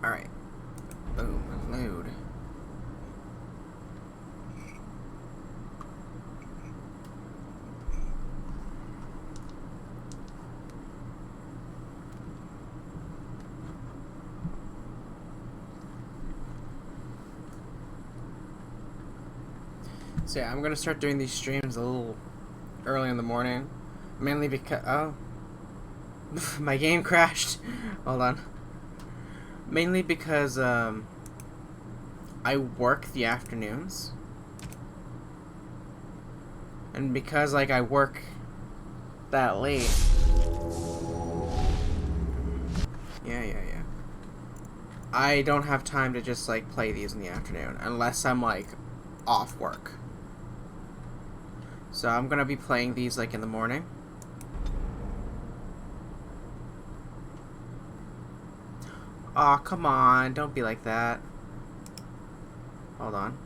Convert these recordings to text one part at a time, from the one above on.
Alright. Boom. Load. So yeah, I'm gonna start doing these streams a little early in the morning. Mainly because... Oh. My game crashed. Hold on. Mainly because, I work the afternoons. And because, like, I work that late. Yeah. I don't have time to just, like, play these in the afternoon. Unless I'm, like, off work. So I'm gonna be playing these, like, in the morning. Aw, come on. Don't be like that. Hold on.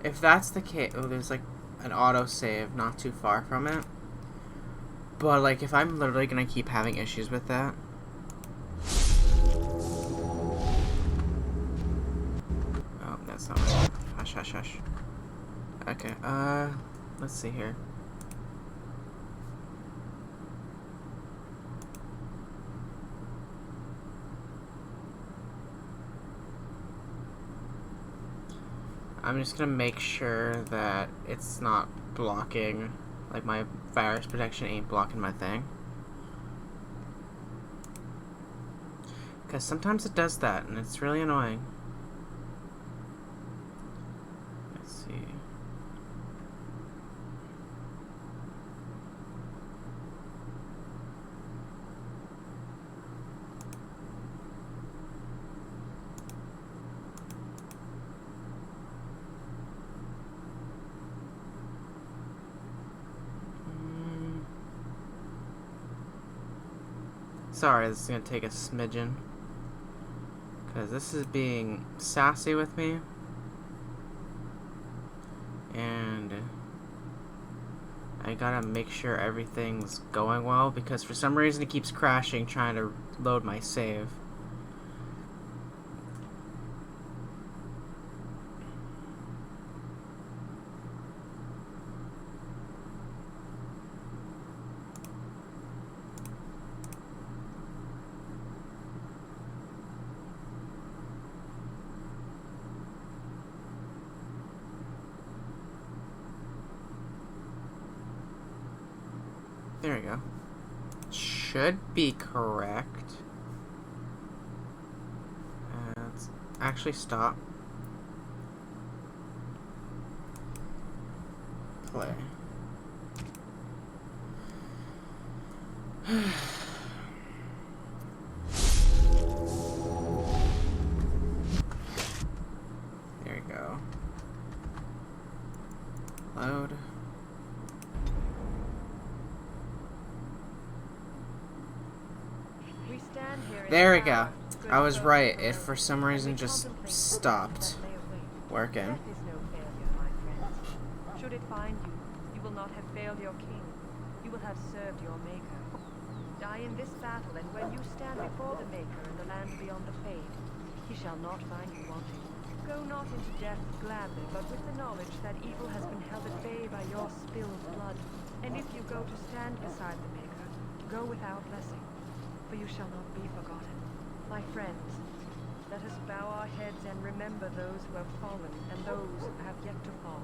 If that's the case... Oh, there's, like, an autosave not too far from it. But, like, if I'm literally gonna keep having issues with that... Oh, that's not right. Hush. Okay, let's see here. I'm just gonna make sure that it's not blocking, like my virus protection ain't blocking my thing. Because sometimes it does that, and it's really annoying. Let's see. Sorry, this is going to take a smidgen. Because this is being sassy with me. And I gotta make sure everything's going well. Because for some reason it keeps crashing trying to load my save. There we go. Should be correct. Let's actually stop. Play. There we go. Load. There we go. I was right. It for some reason just stopped working. Should it find you, you will not have failed your king. You will have served your maker. Die in this battle, and when you stand before the maker in the land beyond the fade, he shall not find you wanting. Go not into death gladly, but with the knowledge that evil has been held at bay by your spilled blood. And if you go to stand beside the maker, go without blessing, for you shall not be forgotten. My friends, let us bow our heads and remember those who have fallen and those who have yet to fall.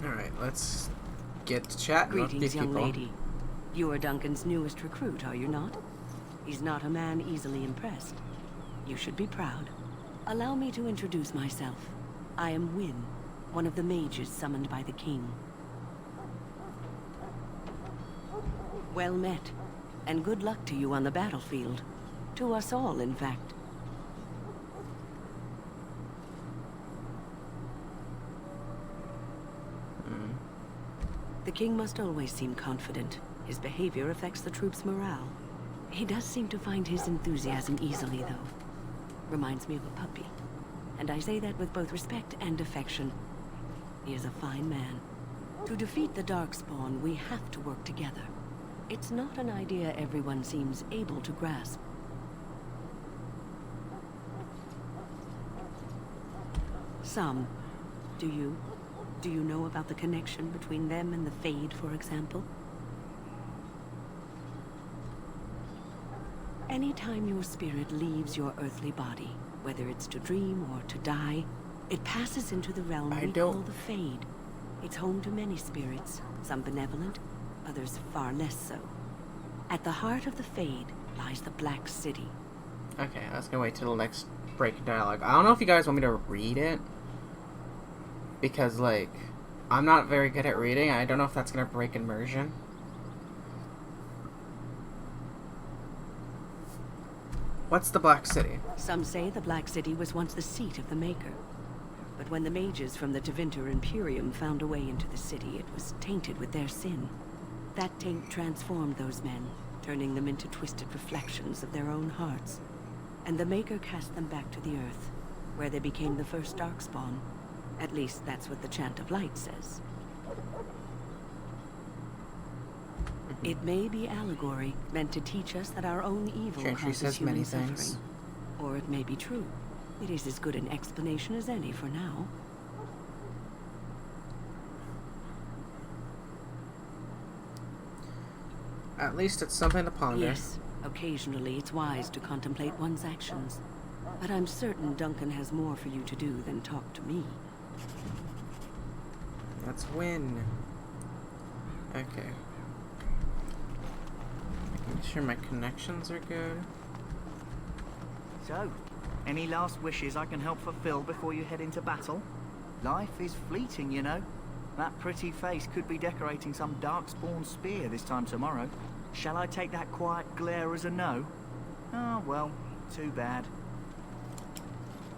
Alright, let's get to chatting with these Greetings, young people. lady. You are Duncan's newest recruit, are you not? He's not a man easily impressed. You should be proud. Allow me to introduce myself. I am Wynne, one of the mages summoned by the king. Well met, and good luck to you on the battlefield. To us all, in fact. The king must always seem confident. His behavior affects the troops' morale. He does seem to find his enthusiasm easily, though. Reminds me of a puppy. And I say that with both respect and affection. He is a fine man. To defeat the Darkspawn, we have to work together. It's not an idea everyone seems able to grasp. Some. Do you? Do you know about the connection between them and the Fade, for example? Anytime your spirit leaves your earthly body, whether it's to dream or to die, it passes into the realm we call the Fade. It's home to many spirits, some benevolent, others far less so. At the heart of the Fade lies the Black City. Okay, I was gonna wait till the next break in dialogue. I don't know if you guys want me to read it, because, like, I'm not very good at reading. I don't know if that's gonna break immersion. What's the Black City? Some say the Black City was once the seat of the Maker. But when the mages from the Tevinter Imperium found a way into the city, it was tainted with their sin. That taint transformed those men, turning them into twisted reflections of their own hearts. And the Maker cast them back to the Earth, where they became the first Darkspawn. At least that's what the Chant of Light says. It may be allegory, meant to teach us that our own evil causes human suffering. Or it may be true. It is as good an explanation as any for now. At least it's something to ponder. Yes, occasionally it's wise to contemplate one's actions. But I'm certain Duncan has more for you to do than talk to me. Let's win. Okay. Making sure my connections are good. So, any last wishes I can help fulfill before you head into battle? Life is fleeting, you know. That pretty face could be decorating some Darkspawn spear this time tomorrow. Shall I take that quiet glare as a no? Oh, well, too bad.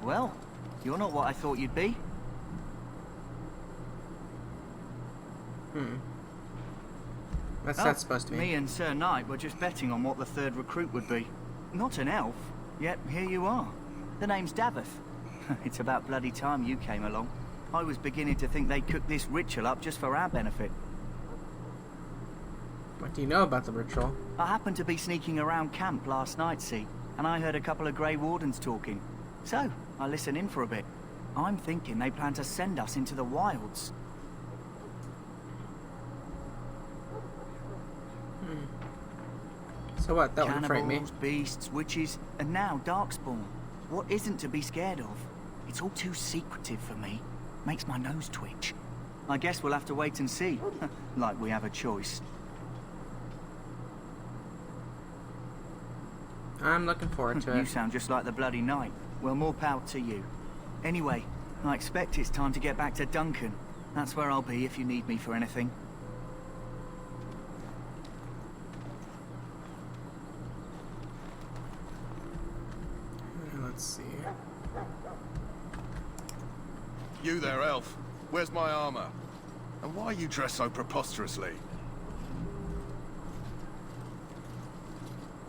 Well, you're not what I thought you'd be. What's that supposed to be? Me and Sir Knight were just betting on what the third recruit would be. Not an elf, yet here you are. The name's Daveth. It's about bloody time you came along. I was beginning to think they cooked this ritual up just for our benefit. What do you know about the ritual? I happened to be sneaking around camp last night, see, and I heard a couple of Grey Wardens talking. So, I listened in for a bit. I'm thinking they plan to send us into the wilds. So what? That wouldn't frighten me. Cannibals, beasts, witches, and now Darkspawn. What isn't to be scared of? It's all too secretive for me. Makes my nose twitch. I guess we'll have to wait and see. Like we have a choice. I'm looking forward to it. You sound just like the bloody knight. Well, more power to you. Anyway, I expect it's time to get back to Duncan. That's where I'll be if you need me for anything. Let's see. You there, elf. Where's my armor? And why are you dressed so preposterously?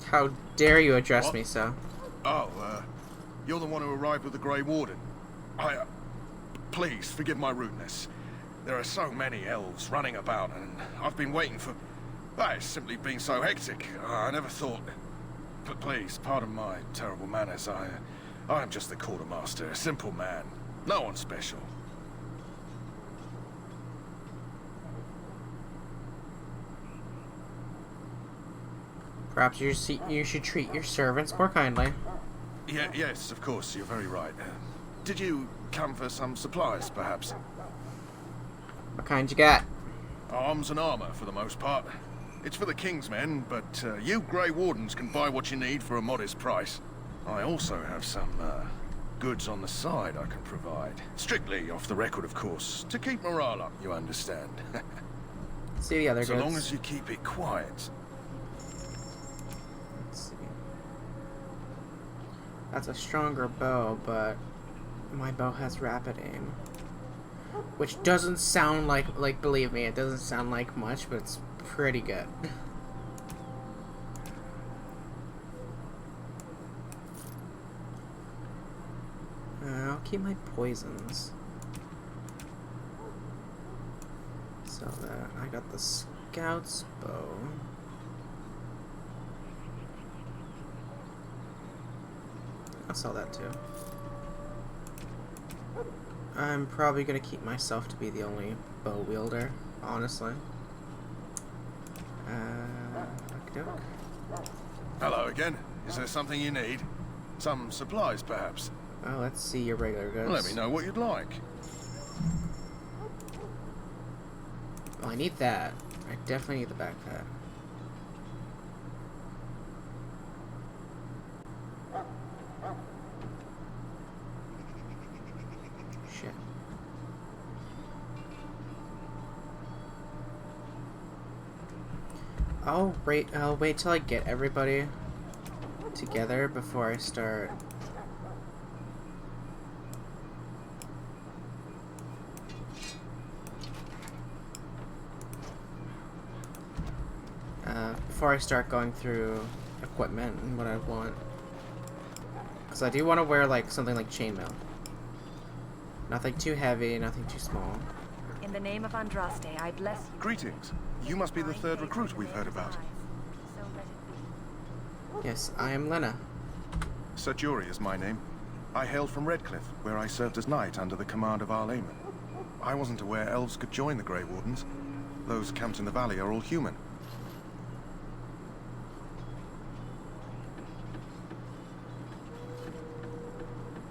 How dare you address me so? Oh, you're the one who arrived with the Grey Warden. Please, forgive my rudeness. There are so many elves running about, and I've been waiting for... It's simply been so hectic. I never thought... But please, pardon my terrible manners. I am just the quartermaster, a simple man. No one special. Perhaps you should treat your servants more kindly. Yes, of course, you're very right. Did you come for some supplies, perhaps? What kind you got? Arms and armor, for the most part. It's for the King's men, but you Grey Wardens can buy what you need for a modest price. I also have some goods on the side I can provide. Strictly off the record, of course, to keep morale up, you understand. See the other goods. So long as you keep it quiet. Let's see. That's a stronger bow, but my bow has rapid aim. Which doesn't sound like believe me, it doesn't sound like much, but it's pretty good. I'll keep my poisons. Sell that. I got the scout's bow. I'll sell that too. I'm probably gonna keep myself to be the only bow wielder, honestly. Okey-doke. Hello again. Is there something you need? Some supplies, perhaps? Well, let's see your regular goods. Let me know what you'd like. Oh, I need that. I definitely need the backpack. Shit. I'll wait till I get everybody together before I start. Before I start going through equipment and what I want. Because I do want to wear like something like chainmail. Nothing too heavy, nothing too small. In the name of Andraste, I bless you. Greetings. You must be the third recruit we've heard about. So let it be. Yes, I am Lyna. Sir Jury is my name. I hail from Redcliffe, where I served as knight under the command of our layman. I wasn't aware elves could join the Grey Wardens. Those camped in the valley are all human.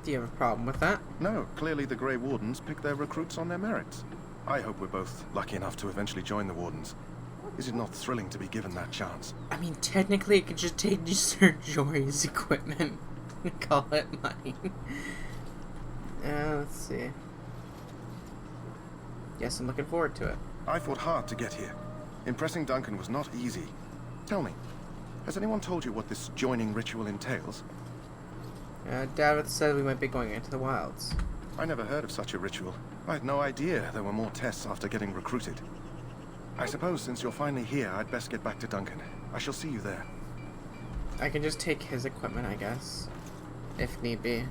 Do you have a problem with that? No, clearly the Grey Wardens pick their recruits on their merits. I hope we're both lucky enough to eventually join the Wardens. Is it not thrilling to be given that chance? I mean, technically, it could just take Sir Jory's equipment and call it mine. Let's see. Yes, I'm looking forward to it. I fought hard to get here. Impressing Duncan was not easy. Tell me, has anyone told you what this joining ritual entails? David said we might be going into the wilds. I never heard of such a ritual. I had no idea there were more tests after getting recruited. I suppose since you're finally here, I'd best get back to Duncan. I shall see you there. I can just take his equipment, I guess. If need be.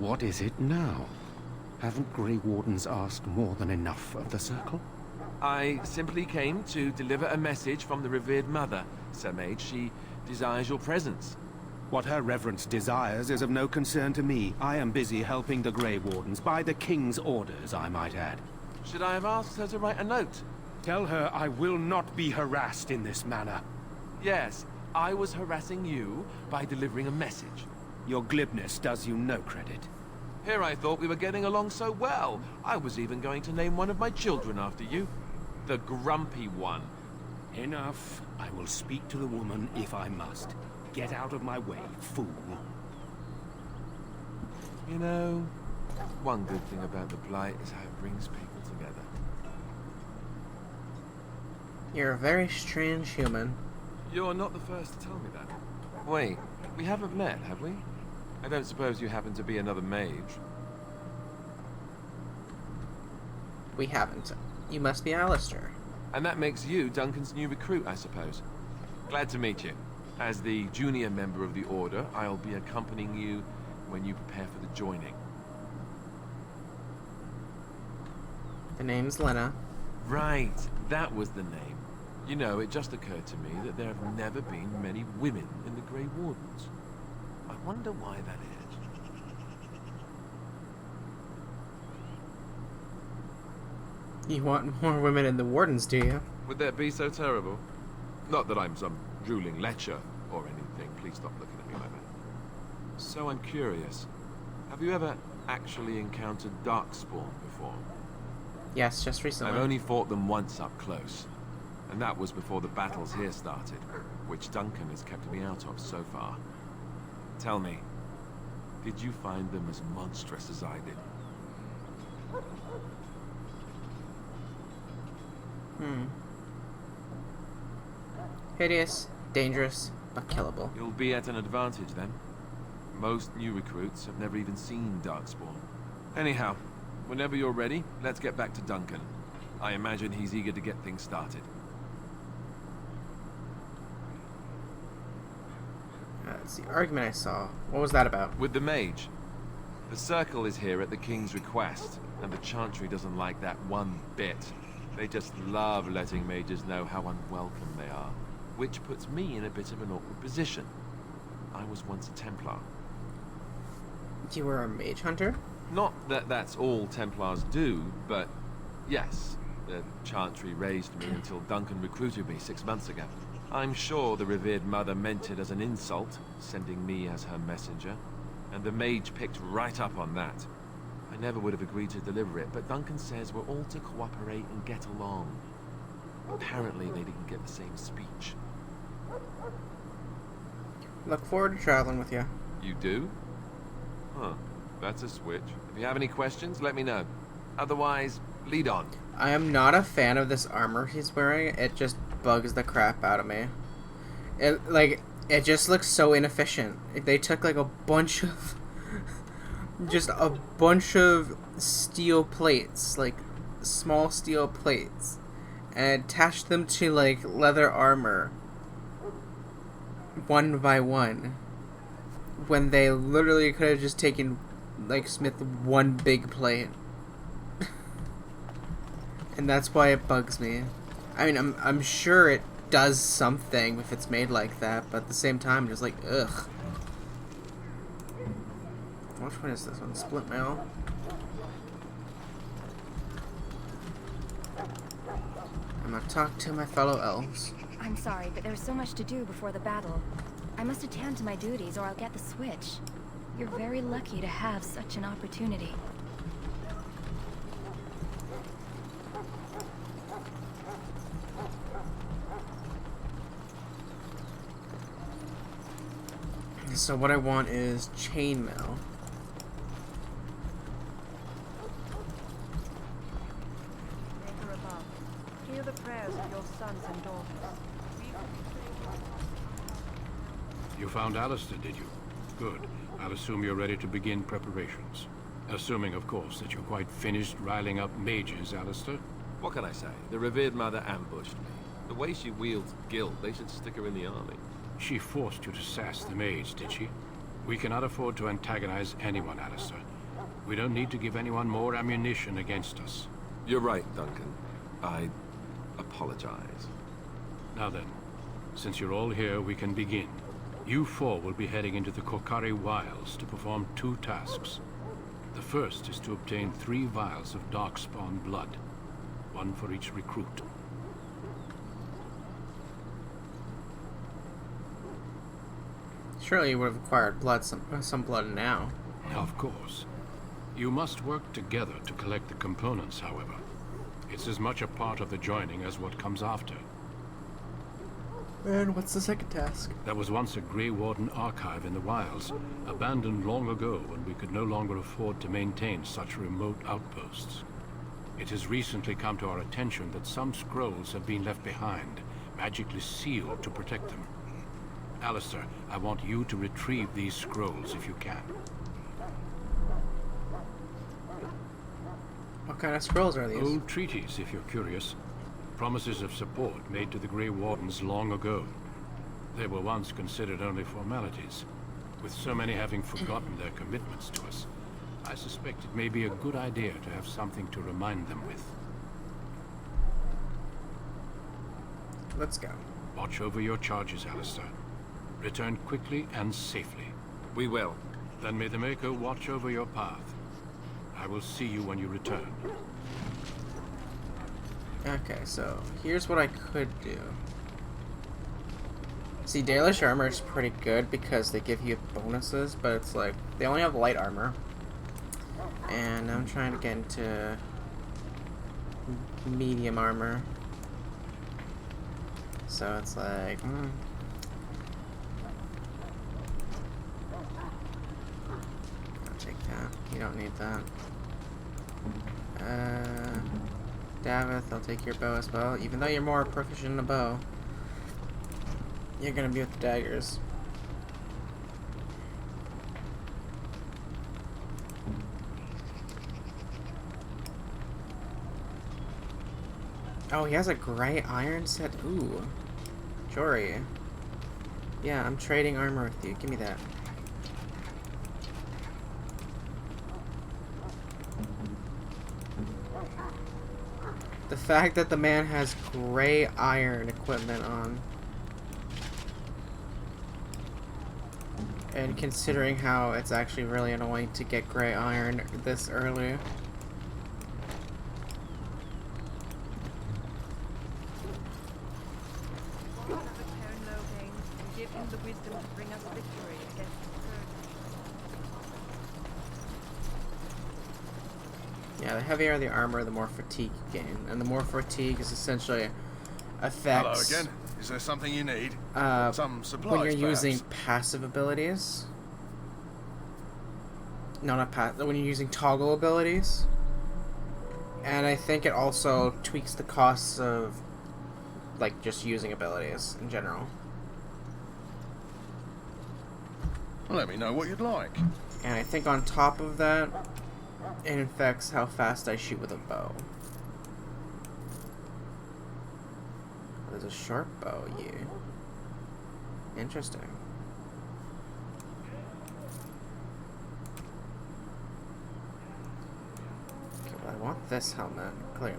What is it now? Haven't Grey Wardens asked more than enough of the Circle? I simply came to deliver a message from the revered mother, Sir Mage. She desires your presence. What her reverence desires is of no concern to me. I am busy helping the Grey Wardens, by the King's orders, I might add. Should I have asked her to write a note? Tell her I will not be harassed in this manner. Yes, I was harassing you by delivering a message. Your glibness does you no credit. Here I thought we were getting along so well. I was even going to name one of my children after you. The Grumpy One. Enough. I will speak to the woman if I must. Get out of my way, fool. You know, one good thing about the Blight is how it brings people together. You're a very strange human. You're not the first to tell me that. Wait, we haven't met, have we? I don't suppose you happen to be another mage? We haven't. You must be Alistair. And that makes you Duncan's new recruit, I suppose. Glad to meet you. As the junior member of the Order, I'll be accompanying you when you prepare for the joining. The name's Lyna. Right, that was the name. You know, it just occurred to me that there have never been many women in the Grey Wardens. I wonder why that is. You want more women in the Wardens, do you? Would that be so terrible? Not that I'm some drooling lecher or anything. Please stop looking at me like that. So I'm curious. Have you ever actually encountered Darkspawn before? Yes, just recently. I've only fought them once up close. And that was before the battles here started, which Duncan has kept me out of so far. Tell me, did you find them as monstrous as I did? Hideous, dangerous, but killable. You'll be at an advantage then. Most new recruits have never even seen Darkspawn. Anyhow, whenever you're ready, let's get back to Duncan. I imagine he's eager to get things started. That's the argument I saw. What was that about? With the mage. The circle is here at the king's request, and the chantry doesn't like that one bit. They just love letting mages know how unwelcome they are, which puts me in a bit of an awkward position. I was once a Templar. You were a mage hunter? Not that that's all Templars do, but yes, the chantry raised me until Duncan recruited me 6 months ago. I'm sure the revered mother meant it as an insult, sending me as her messenger, and the mage picked right up on that. I never would have agreed to deliver it, but Duncan says we're all to cooperate and get along. Apparently they didn't get the same speech. Look forward to traveling with you. You do? Huh, that's a switch. If you have any questions, let me know. Otherwise, lead on. I am not a fan of this armor he's wearing. It just bugs the crap out of me. It just looks so inefficient. They took like a bunch of just a bunch of steel plates, like small steel plates, and attached them to like leather armor one by one, when they literally could have just taken like Smith one big plate. And that's why it bugs me. I mean, I'm sure it does something if it's made like that, but at the same time, I'm just like, ugh. Which one is this one? Split mail? I'm gonna talk to my fellow elves. I'm sorry, but there's so much to do before the battle. I must attend to my duties or I'll get the switch. You're very lucky to have such an opportunity. So what I want is chainmail. Maker above, hear the prayers of your sons and daughters. You found Alistair, did you? Good. I'll assume you're ready to begin preparations. Assuming, of course, that you're quite finished riling up mages, Alistair. What can I say? The revered mother ambushed me. The way she wields guilt, they should stick her in the army. She forced you to sass the mage, did she? We cannot afford to antagonize anyone, Alistair. We don't need to give anyone more ammunition against us. You're right, Duncan. I apologize. Now then, since you're all here, we can begin. You four will be heading into the Kokari Wilds to perform 2 tasks. The first is to obtain 3 vials of Darkspawn blood, 1 for each recruit. Surely you would have acquired blood, some blood now. Of course. You must work together to collect the components, however. It's as much a part of the joining as what comes after. And what's the second task? There was once a Grey Warden archive in the wilds, abandoned long ago when we could no longer afford to maintain such remote outposts. It has recently come to our attention that some scrolls have been left behind, magically sealed to protect them. Alistair, I want you to retrieve these scrolls if you can. What kind of scrolls are these? Old treaties, if you're curious. Promises of support made to the Grey Wardens long ago. They were once considered only formalities. With so many having forgotten their commitments to us, I suspect it may be a good idea to have something to remind them with. Let's go. Watch over your charges, Alistair. Return quickly and safely. We will. Then may the Maker watch over your path. I will see you when you return. Okay, so here's what I could do. See, Dalish armor is pretty good because they give you bonuses, but it's like, they only have light armor. And I'm trying to get into medium armor. So it's like, I'll take that. You don't need that. Davith, I'll take your bow as well. Even though you're more proficient in a bow, you're gonna be with the daggers. Oh, he has a gray iron set. Ooh. Jory. Yeah, I'm trading armor with you. Give me that. The fact that the man has gray iron equipment on. And considering how it's actually really annoying to get gray iron this early. Give him the wisdom to bring us victory against the scourge. Yeah, the heavier the armor, the more fatigue you gain. And the more fatigue is essentially affects... Hello again. Is there something you need? Some supplies, when you're perhaps? using passive abilities. No, not passive. When you're using toggle abilities. And I think it also tweaks the costs of, like, just using abilities in general. Let me know what you'd like. And I think on top of that, it affects how fast I shoot with a bow. There's a short bow, you. Interesting. Okay, well, I want this helmet, clearly.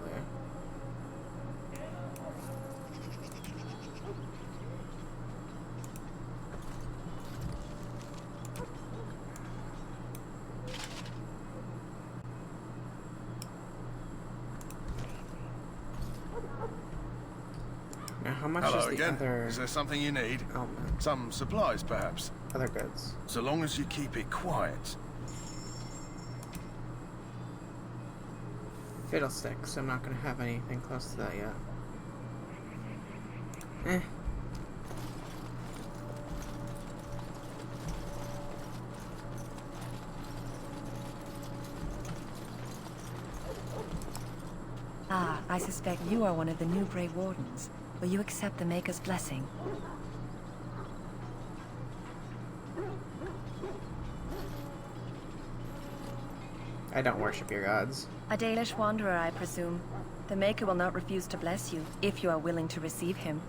Now, how much Hello is the again. other... Is there something you need? helmet? Some supplies, perhaps? Other goods. So long as you keep it quiet. Fiddlesticks. I'm not going to have anything close to that yet. Eh. Ah, I suspect you are one of the new Grey Wardens. Will you accept the Maker's blessing? I don't worship your gods. A Dalish wanderer, I presume. The Maker will not refuse to bless you, if you are willing to receive him.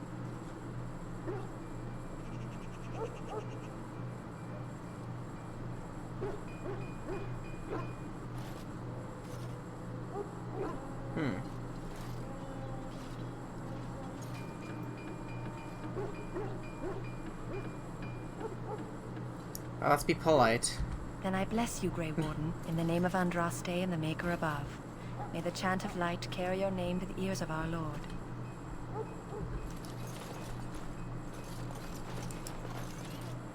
Well, let's be polite. Then I bless you, Grey Warden, in the name of Andraste and the Maker above. May the chant of light carry your name to the ears of our Lord.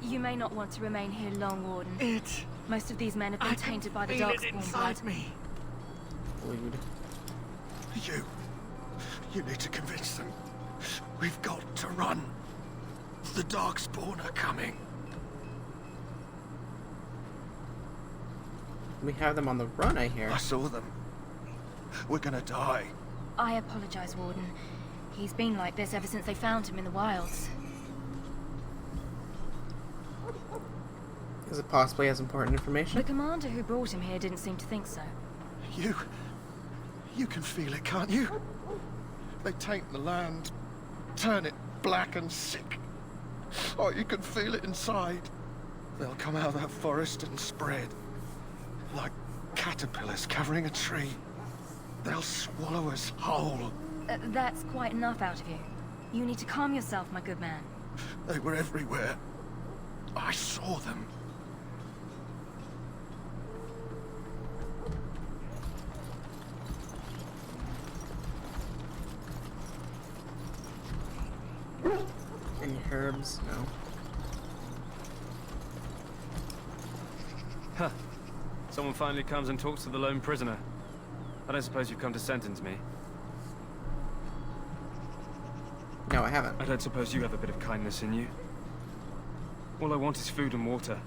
You may not want to remain here long, Warden. Most of these men have been tainted by the Darkspawn blood. Me. Rude. You need to convince them. We've got to run. The Darkspawn are coming. We have them on the run, I hear. I saw them. We're gonna die. I apologize, Warden. He's been like this ever since they found him in the wilds. Is it possibly as important information? The commander who brought him here didn't seem to think so. You can feel it, can't you? They taint the land, turn it black and sick. Oh, you can feel it inside. They'll come out of that forest and spread. Like caterpillars covering a tree. They'll swallow us whole. That's quite enough out of you. You need to calm yourself, my good man. They were everywhere. I saw them. Any herbs? No. Huh. Someone finally comes and talks to the lone prisoner. I don't suppose you've come to sentence me. No, I haven't. I don't suppose you have a bit of kindness in you. All I want is food and water.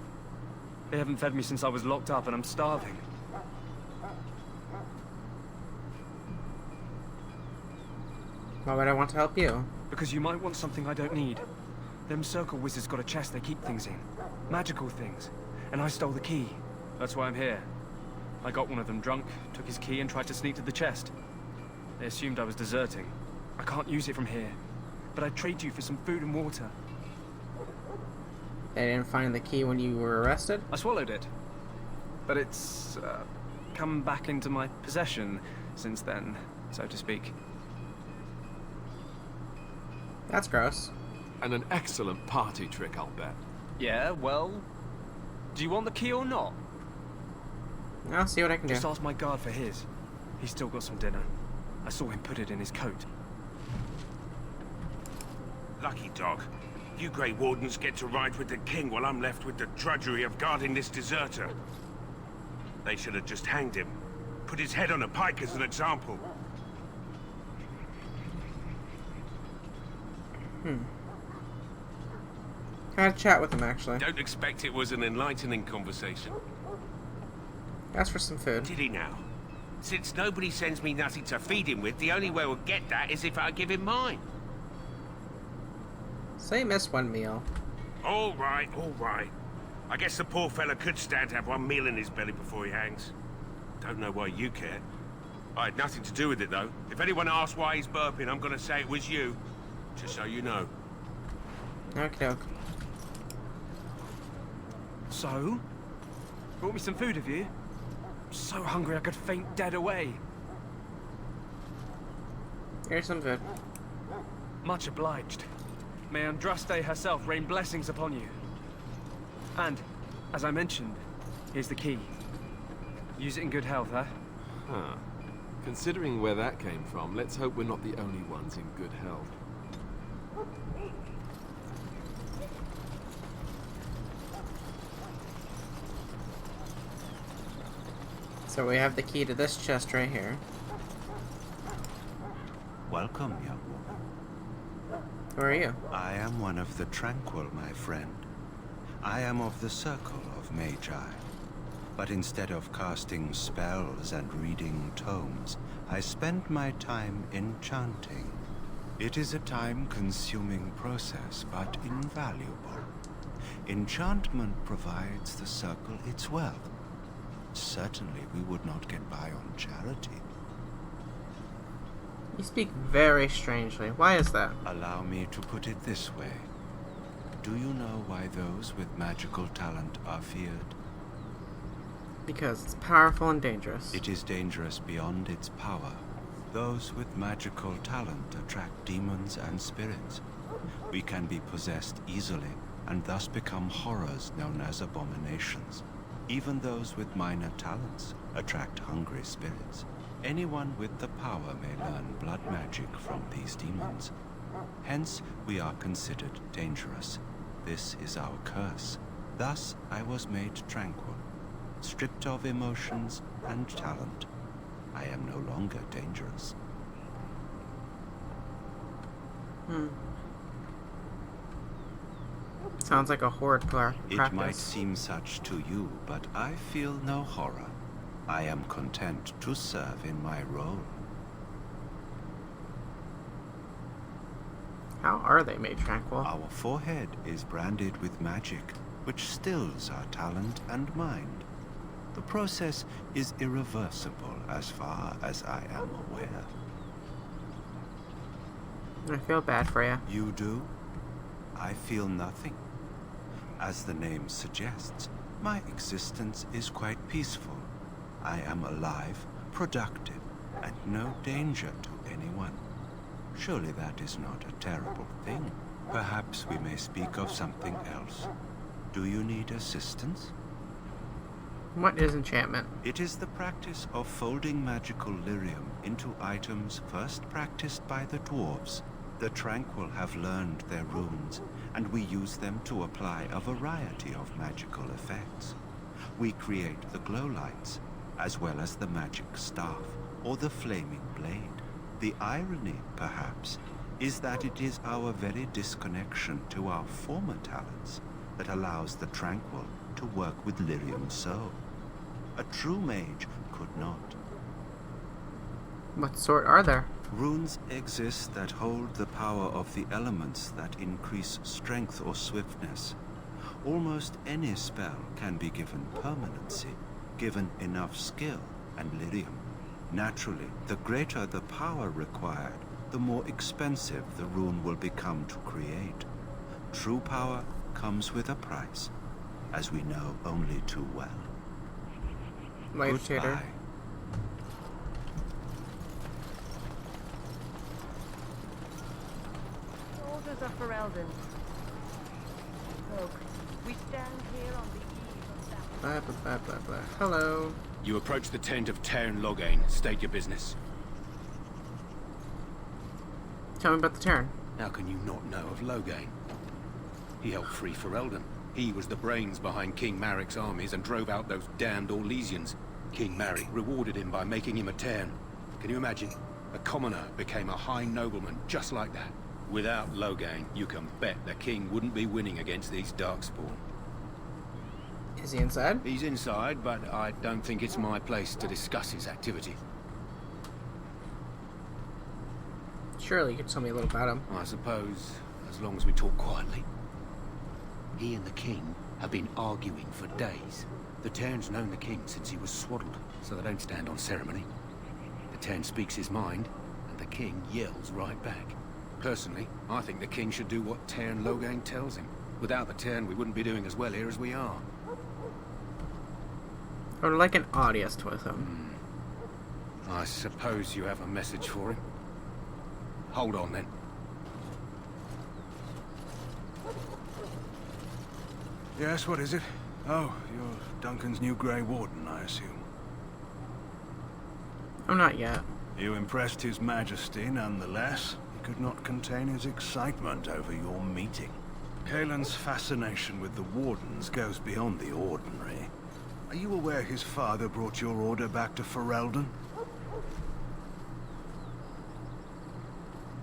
They haven't fed me since I was locked up and I'm starving. Why would I want to help you? Because you might want something I don't need. Them circle wizards got a chest they keep things in. Magical things. And I stole the key. That's why I'm here. I got one of them drunk, took his key and tried to sneak to the chest. They assumed I was deserting. I can't use it from here, but I'd trade you for some food and water. They didn't find the key when you were arrested? I swallowed it, but it's come back into my possession since then, so to speak. That's gross. And an excellent party trick, I'll bet. Yeah, well, do you want the key or not? I'll see what I can do. Just ask my guard for his. He's still got some dinner. I saw him put it in his coat. Lucky dog. You Grey Wardens get to ride with the king while I'm left with the drudgery of guarding this deserter. They should have just hanged him. Put his head on a pike as an example. I had a chat with him, actually. Don't expect it was an enlightening conversation. Asked for some food. Did he now? Since nobody sends me nothing to feed him with, the only way we'll get that is if I give him mine. So he missed one meal. All right, all right. I guess the poor fella could stand to have one meal in his belly before he hangs. Don't know why you care. I had nothing to do with it, though. If anyone asks why he's burping, I'm gonna say it was you. Just so you know. Okay, okay. So? Brought me some food, have you? So hungry I could faint dead away. Here's some food. Much obliged. May Andraste herself rain blessings upon you. And, as I mentioned, here's the key. Use it in good health, huh? Huh. Considering where that came from, let's hope we're not the only ones in good health. So we have the key to this chest right here. Welcome, young woman. Who are you? I am one of the Tranquil, my friend. I am of the Circle of Magi. But instead of casting spells and reading tomes, I spend my time enchanting. It is a time-consuming process, but invaluable. Enchantment provides the Circle its wealth. Certainly we would not get by on charity. You speak very strangely. Why is that? Allow me to put it this way. Do you know why those with magical talent are feared? Because it's powerful and dangerous. It is dangerous beyond its power. Those with magical talent attract demons and spirits. We can be possessed easily, and thus become horrors known as abominations. Even those with minor talents attract hungry spirits. Anyone with the power may learn blood magic from these demons. Hence, we are considered dangerous. This is our curse. Thus, I was made tranquil, stripped of emotions and talent. I am no longer dangerous. Sounds like a horde practice. It might seem such to you, but I feel no horror. I am content to serve in my role. How are they made tranquil? Our forehead is branded with magic, which stills our talent and mind. The process is irreversible as far as I am aware. I feel bad for you. You do? I feel nothing. As the name suggests, my existence is quite peaceful. I am alive, productive, and no danger to anyone. Surely that is not a terrible thing. Perhaps we may speak of something else. Do you need assistance? What is enchantment? It is the practice of folding magical lyrium into items first practiced by the dwarves. The Tranquil have learned their runes, and we use them to apply a variety of magical effects. We create the glow lights, as well as the magic staff, or the flaming blade. The irony, perhaps, is that it is our very disconnection to our former talents that allows the Tranquil to work with lyrium so. A true mage could not. What sort are there? Runes exist that hold the power of the elements that increase strength or swiftness. Almost any spell can be given permanency, given enough skill and lyrium. Naturally, the greater the power required, the more expensive the rune will become to create. True power comes with a price, as we know only too well. Light shader. Goodbye. Soldiers of Ferelden. Look, we stand here on the eve of battle. Blah, blah, blah, blah, blah. Hello. You approach the tent of Tairn Loghain. State your business. Tell me about the turn. How can you not know of Loghain? He helped free Ferelden. He was the brains behind King Maric's armies and drove out those damned Orlesians. King Maric rewarded him by making him a Tairn. Can you imagine? A commoner became a high nobleman just like that. Without Loghain, you can bet the king wouldn't be winning against these Darkspawn. Is he inside? He's inside, but I don't think it's my place to discuss his activity. Surely you could tell me a little about him. I suppose, as long as we talk quietly. He and the king have been arguing for days. The Tairn's known the king since he was swaddled, so they don't stand on ceremony. The Tairn speaks his mind, and the king yells right back. Personally, I think the king should do what Tairn Loghain tells him. Without the Tairn, we wouldn't be doing as well here as we are. I would like an audience with him. I suppose you have a message for him. Hold on, then. Yes, what is it? Oh, you're Duncan's new Grey Warden, I assume. I'm not yet. You impressed His Majesty nonetheless. He could not contain his excitement over your meeting. Kaelin's fascination with the Wardens goes beyond the ordinary. Are you aware his father brought your order back to Ferelden?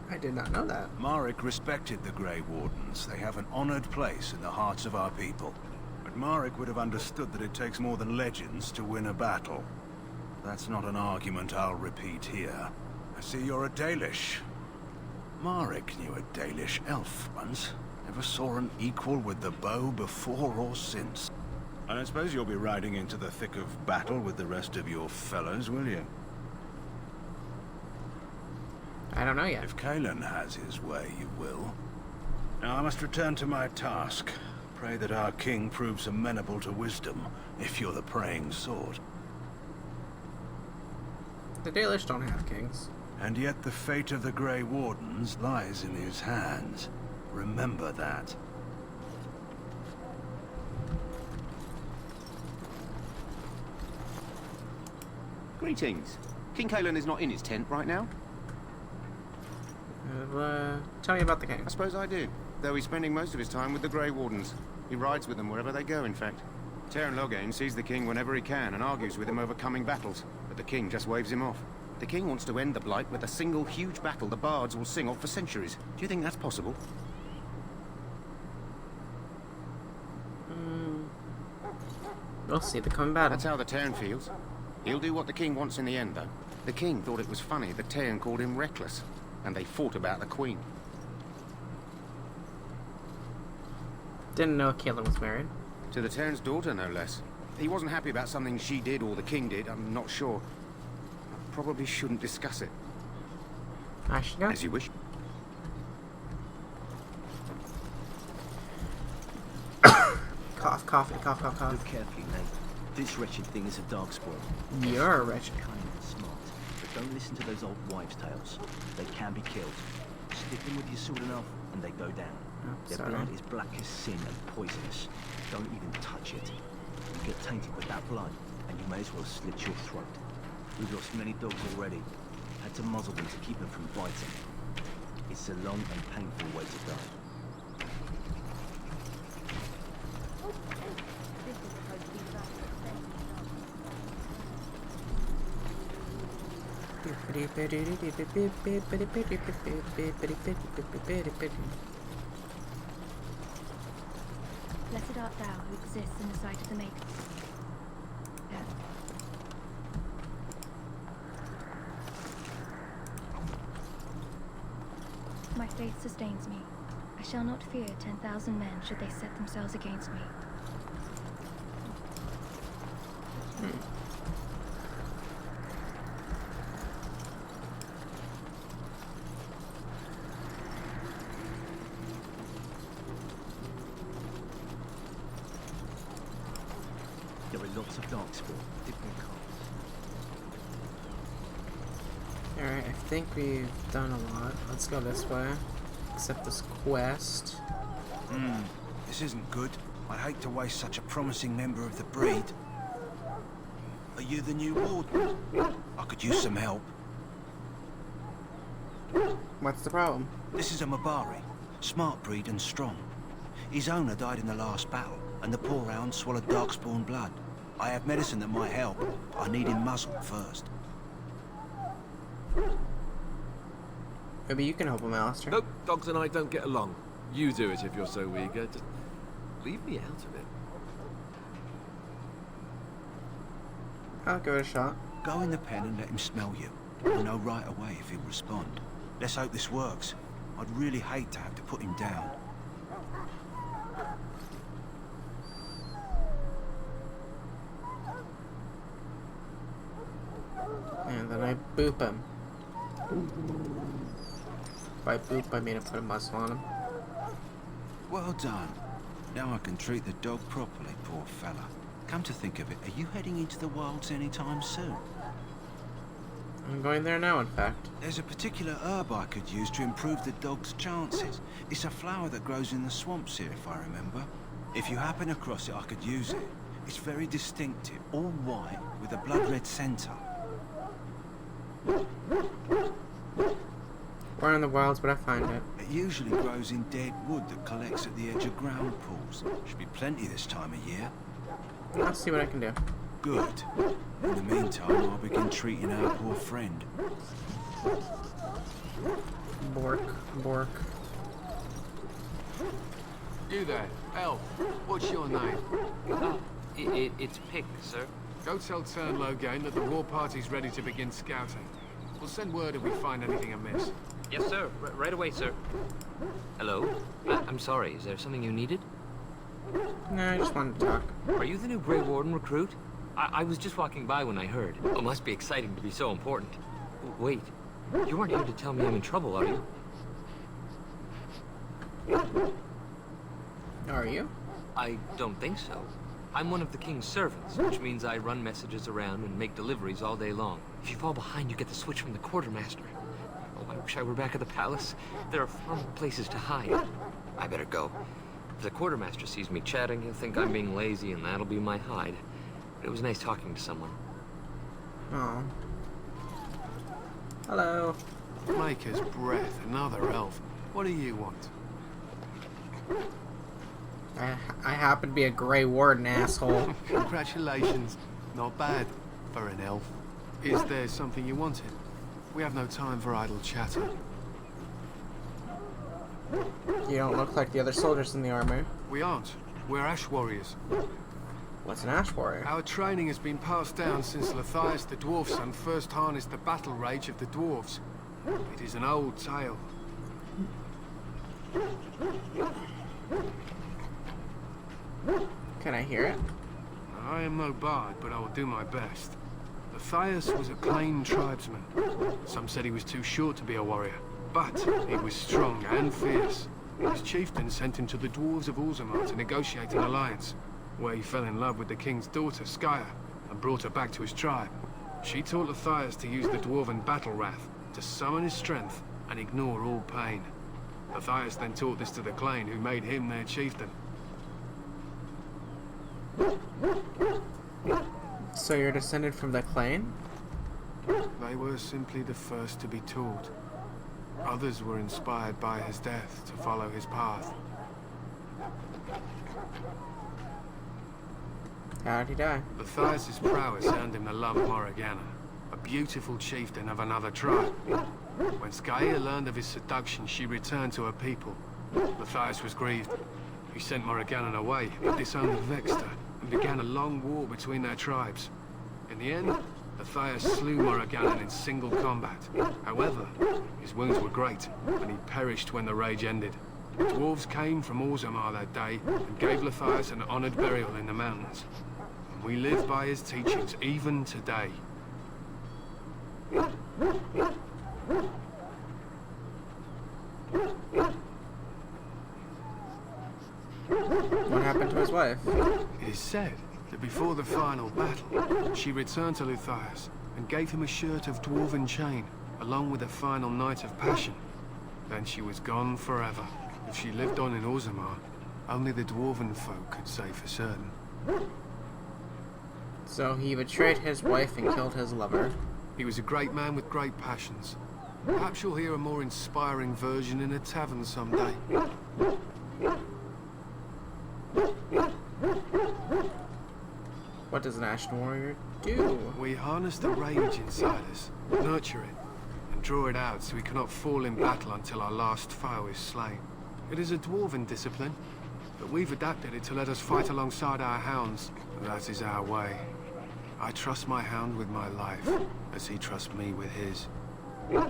I did not know that. Maric respected the Grey Wardens. They have an honored place in the hearts of our people. But Maric would have understood that it takes more than legends to win a battle. That's not an argument I'll repeat here. I see you're a Dalish. Maric knew a Dalish elf once. Never saw an equal with the bow before or since. I don't suppose you'll be riding into the thick of battle with the rest of your fellows, will you? I don't know yet. If Kaelin has his way, you will. Now I must return to my task. Pray that our king proves amenable to wisdom, if you're the praying sort. The Dalish don't have kings. And yet the fate of the Grey Wardens lies in his hands. Remember that. Greetings. King Kaelin is not in his tent right now? Tell me about the king. I suppose I do, though he's spending most of his time with the Grey Wardens. He rides with them wherever they go, in fact. Tairn Loghain sees the king whenever he can and argues with him over coming battles, but the king just waves him off. The king wants to end the Blight with a single huge battle the bards will sing of for centuries. Do you think that's possible? We'll see the coming battle. That's how the Tairn feels. He'll do what the king wants in the end, though. The king thought it was funny that Tairn called him reckless, and they fought about the queen. Didn't know Kaelin was married. To the Tairn's daughter, no less. He wasn't happy about something she did or the king did, I'm not sure. I probably shouldn't discuss it. I should go. As you wish. Cough, cough, cough, cough, cough. Look carefully, mate. This wretched thing is a darkspawn. You're a wretched. Kind and smart. But don't listen to those old wives' tales. They can be killed. Stick them with your sword enough, and they go down. Their blood is black as sin and poisonous. Don't even touch it. You get tainted with that blood, and you may as well slit your throat. We've lost many dogs already. Had to muzzle them to keep them from biting. It's a long and painful way to die. Blessed art thou who exists in the sight of the Maker. My faith sustains me. I shall not fear 10,000 men should they set themselves against me. Lots of darkspawn. Different colours. Alright, I think we've done a lot. Let's go this way. Accept this quest. This isn't good. I'd hate to waste such a promising member of the breed. Are you the new warden? I could use some help. What's the problem? This is a Mabari. Smart breed and strong. His owner died in the last battle, and the poor hound swallowed darkspawn blood. I have medicine that might help. I need him muzzled first. Maybe you can help him, Alistair. Nope, dogs and I don't get along. You do it if you're so eager. Just leave me out of it. I'll give it a shot. Go in the pen and let him smell you. You'll know right away if he'll respond. Let's hope this works. I'd really hate to have to put him down. And then I boop him. By boop, I mean I put a muzzle on him. Well done. Now I can treat the dog properly, poor fella. Come to think of it, are you heading into the wilds anytime soon? I'm going there now, in fact. There's a particular herb I could use to improve the dog's chances. It's a flower that grows in the swamps here, if I remember. If you happen across it, I could use it. It's very distinctive, all white, with a blood-red centre. Where in the wilds would I find it? It usually grows in dead wood that collects at the edge of ground pools. Should be plenty this time of year. I'll see what I can do. Good. In the meantime, I'll begin treating our poor friend. Bork, bork. You there, elf. What's your name? It's Pig, sir. Go tell Turnlogane that the war party's ready to begin scouting. We'll send word if we find anything amiss. Yes, sir. Right away, sir. Hello? I'm sorry, is there something you needed? No, I just wanted to talk. Are you the new Grey Warden recruit? I was just walking by when I heard. It must be exciting to be so important. Wait, you aren't here to tell me I'm in trouble, are you? Are you? I don't think so. I'm one of the king's servants, which means I run messages around and make deliveries all day long. If you fall behind, you get the switch from the quartermaster. Oh, I wish I were back at the palace. There are far more places to hide. I better go. If the quartermaster sees me chatting, he'll think I'm being lazy, and that'll be my hide. But it was nice talking to someone. Oh. Hello. Maker's breath, another elf. What do you want? I happen to be a Grey Warden, asshole. Congratulations. Not bad for an elf. Is there something you wanted? We have no time for idle chatter. You don't look like the other soldiers in the army. We aren't. We're Ash Warriors. What's an Ash Warrior? Our training has been passed down since Lythias the Dwarf Son first harnessed the battle rage of the dwarves. It is an old tale. Can I hear it? I am no bard, but I will do my best. Lythias was a Clane tribesman. Some said he was too short to be a warrior, but he was strong and fierce. His chieftain sent him to the dwarves of Orzammar to negotiate an alliance, where he fell in love with the king's daughter, Skya, and brought her back to his tribe. She taught Lythias to use the dwarven battle wrath to summon his strength and ignore all pain. Lythias then taught this to the Clane, who made him their chieftain. So you're descended from the Clane? They were simply the first to be taught. Others were inspired by his death to follow his path. How did he die? Lythias' prowess earned him the love of Morriganna, a beautiful chieftain of another tribe. When Skya learned of his seduction, she returned to her people. Lythias was grieved. He sent Morriganna away, but this only vexed her, and began a long war between their tribes. In the end, Lythias slew Morriganna in single combat. However, his wounds were great, and he perished when the rage ended. The dwarves came from Orzammar that day and gave Lythias an honored burial in the mountains. And we live by his teachings even today. What happened to his wife? It is said that before the final battle, she returned to Luthias and gave him a shirt of dwarven chain, along with a final night of passion. Then she was gone forever. If she lived on in Orzammar, only the dwarven folk could say for certain. So he betrayed his wife and killed his lover. He was a great man with great passions. Perhaps you'll hear a more inspiring version in a tavern someday. What does an Ashen Warrior do? We harness the rage inside us, nurture it, and draw it out so we cannot fall in battle until our last foe is slain. It is a dwarven discipline, but we've adapted it to let us fight alongside our hounds. That is our way. I trust my hound with my life, as he trusts me with his. I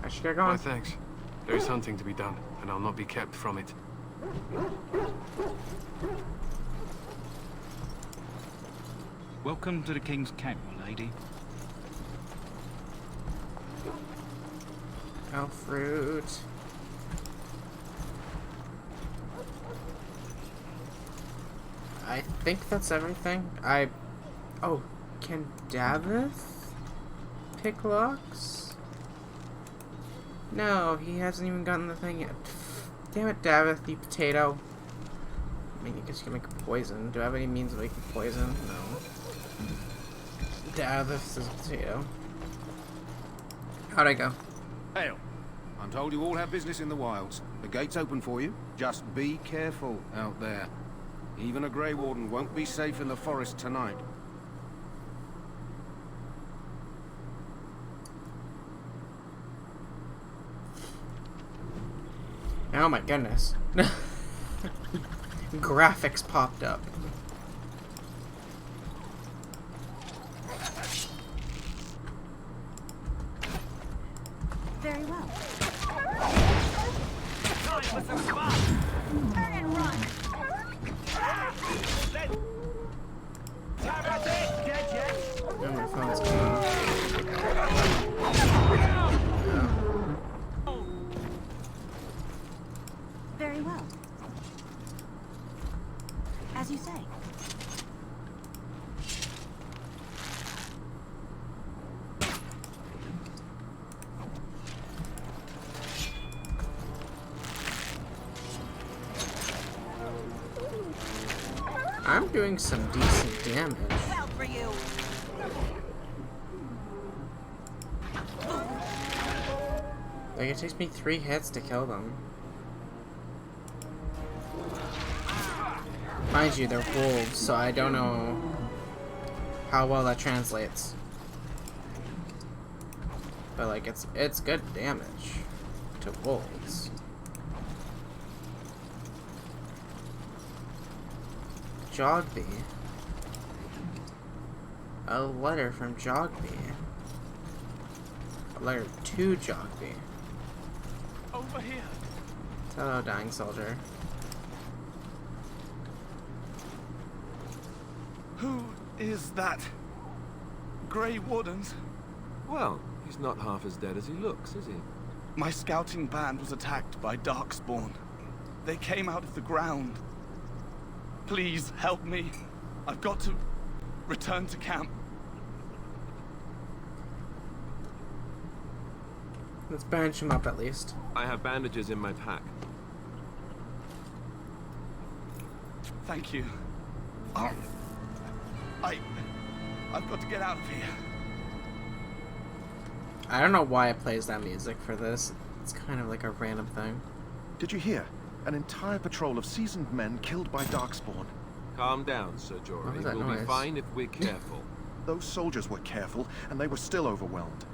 should get going. No, thanks. There is hunting to be done, and I'll not be kept from it. Welcome to the King's Camp, lady. Oh, fruit. I think that's everything. Oh, can Davith pick locks? No, he hasn't even gotten the thing yet. Damn it, Davith, you potato. I mean, I guess you can make poison. Do I have any means of making poison? No. Davith is a potato. How'd I go? Hail. I'm told you all have business in the wilds. The gate's open for you. Just be careful out there. Even a Grey Warden won't be safe in the forest tonight. Oh my goodness. Graphics popped up. Very well. Turn and run! Oh, my phone's gone. Very well. As you say. I'm doing some decent damage. Well for you. Like, it takes me 3 hits to kill them. Mind you, they're wolves, so I don't know how well that translates. But like, it's good damage to wolves. Jogby. A letter from Jogby. A letter to Jogby. Over here. Hello, dying soldier. Who is that? Grey Wardens? Well, he's not half as dead as he looks, is he? My scouting band was attacked by Darkspawn. They came out of the ground. Please help me. I've got to return to camp. Let's bandage him up at least. I have bandages in my pack. Thank you. I've got to get out of here. I don't know why it plays that music for this. It's kind of like a random thing. Did you hear? An entire patrol of seasoned men killed by Darkspawn. Calm down, Sir Jory. We'll be fine if we're careful. Those soldiers were careful, and they were still overwhelmed.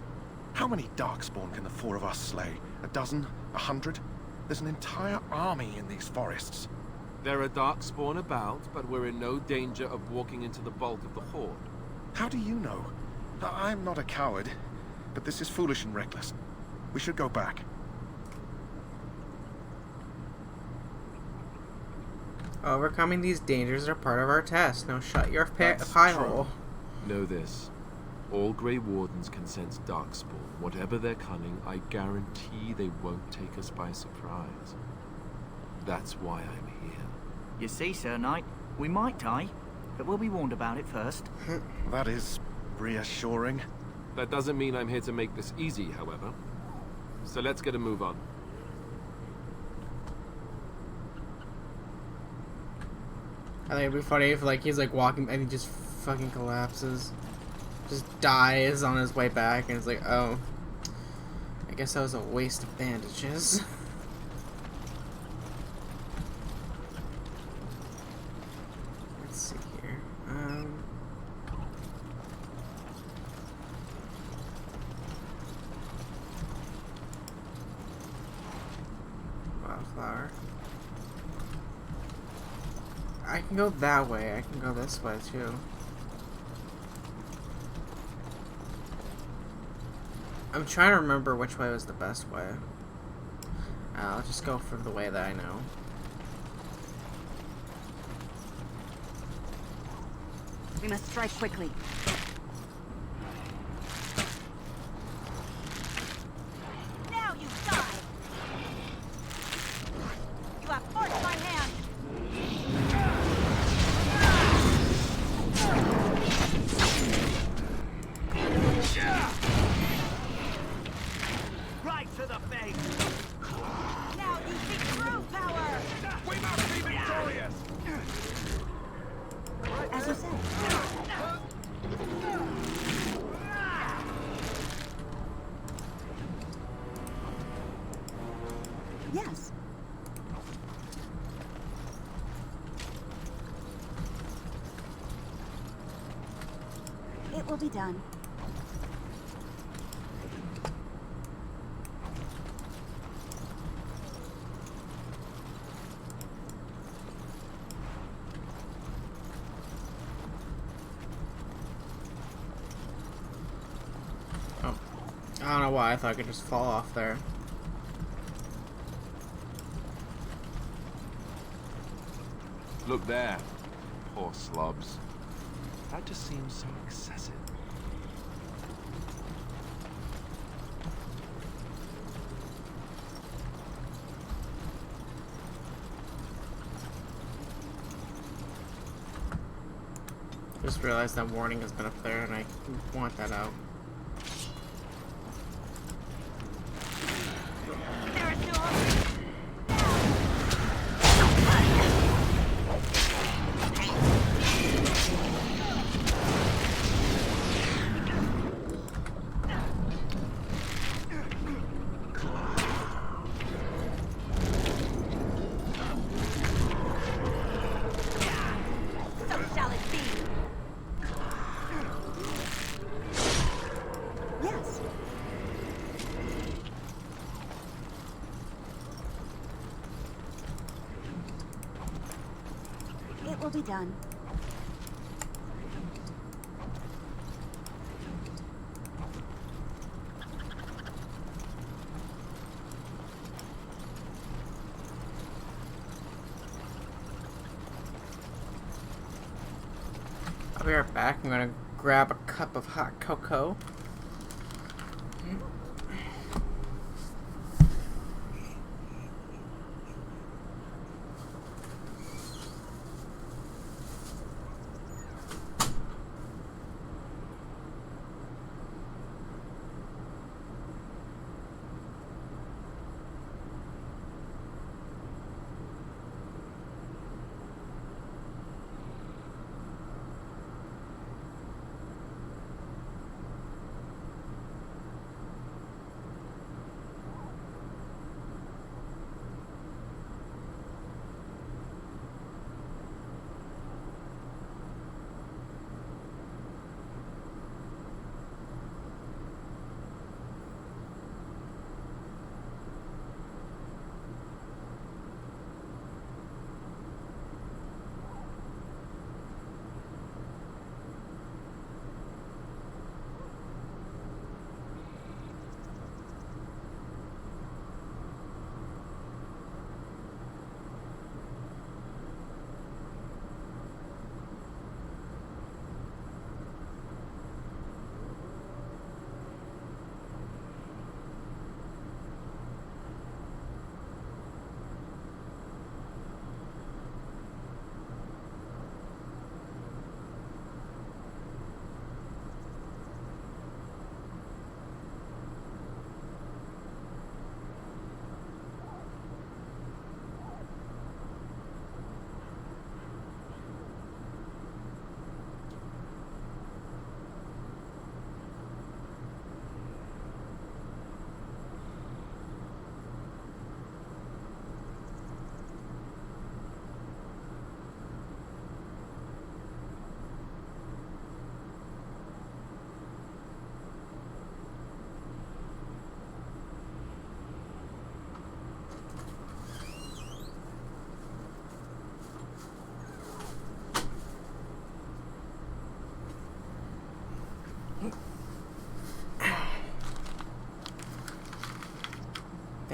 How many Darkspawn can the 4 of us slay? A dozen? 100? There's an entire army in these forests. There are Darkspawn about, but we're in no danger of walking into the bulk of the horde. How do you know? I'm not a coward, but this is foolish and reckless. We should go back. Overcoming these dangers are part of our test. Now shut your pie hole. Know this. All Grey Wardens can sense Darkspawn. Whatever their cunning, I guarantee they won't take us by surprise. that's why I'm here. You see, Sir Knight, we might die, but we'll be warned about it first. That is reassuring. That doesn't mean I'm here to make this easy, however. So let's get a move on. I think it'd be funny if like he's like walking and he just fucking collapses. Just dies on his way back and it's like, oh, I guess that was a waste of bandages. Let's see here. Wildflower. I can go that way. I can go this way too. I'm trying to remember which way was the best way. I'll just go for the way that I know. We must strike quickly. Now you die! You have forced my hand! Right to the face! Now you see true power! We must be victorious! As you said. Yes. It will be done. I don't know why I thought I could just fall off there. Look there. Poor slobs. That just seems so excessive. Just realized that warning has been up there and I want that out. It will be done. I'll be right back. I'm gonna grab a cup of hot cocoa.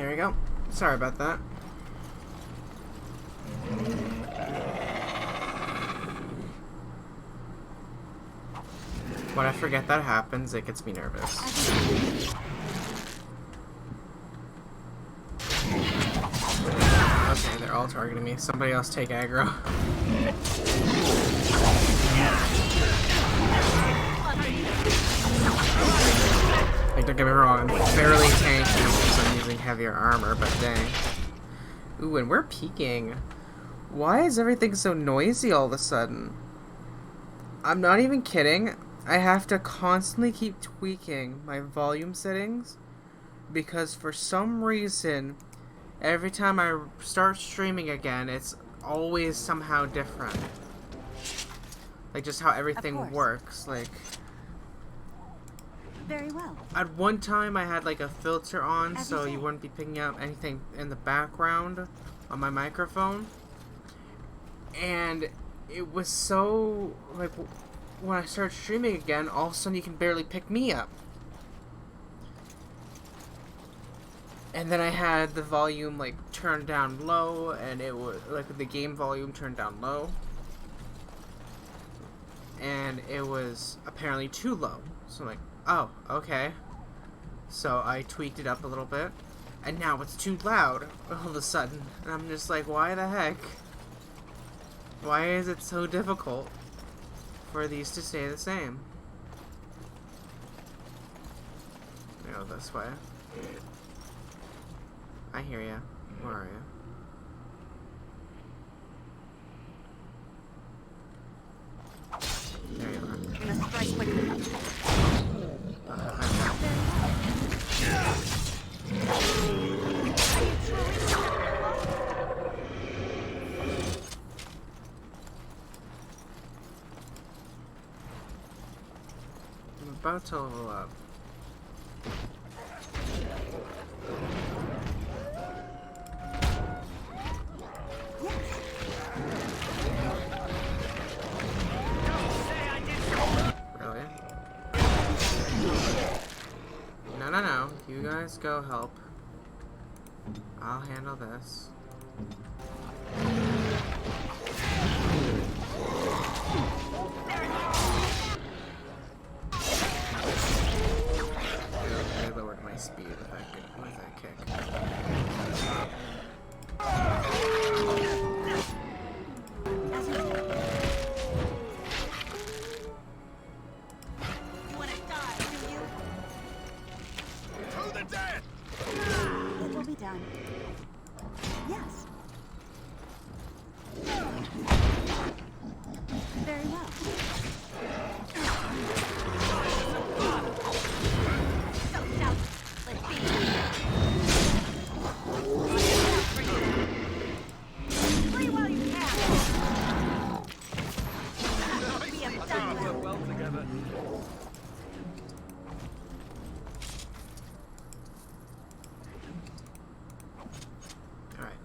There you go. Sorry about that. When I forget that happens, it gets me nervous. Okay, they're all targeting me. Somebody else take aggro. Like, don't get me wrong, I'm barely tanking because I'm using heavier armor, but dang. Ooh, and we're peeking. Why is everything so noisy all of a sudden? I'm not even kidding. I have to constantly keep tweaking my volume settings because for some reason, every time I start streaming again, it's always somehow different. Like, just how everything works. Like, very well. At one time, I had like a filter on, so you wouldn't be picking up anything in the background on my microphone. And it was so, like, when I started streaming again, all of a sudden you can barely pick me up. And then I had the volume, like, turned down low, and it was, like, the game volume turned down low. And it was apparently too low. So I'm like, oh, okay. So I tweaked it up a little bit, and now it's too loud all of a sudden. And I'm just like, why the heck? Why is it so difficult for these to stay the same? Go this way. I hear ya. Where are you? There you are. We must strike quickly. I'm about to level up. Really? No. You guys go help. I'll handle this. I lowered my speed with that kick. You want to die, do you? To the dead! It will be done. Yes. Very well. Don't shout. Let's be. Free while you can. We have done well together. Alright.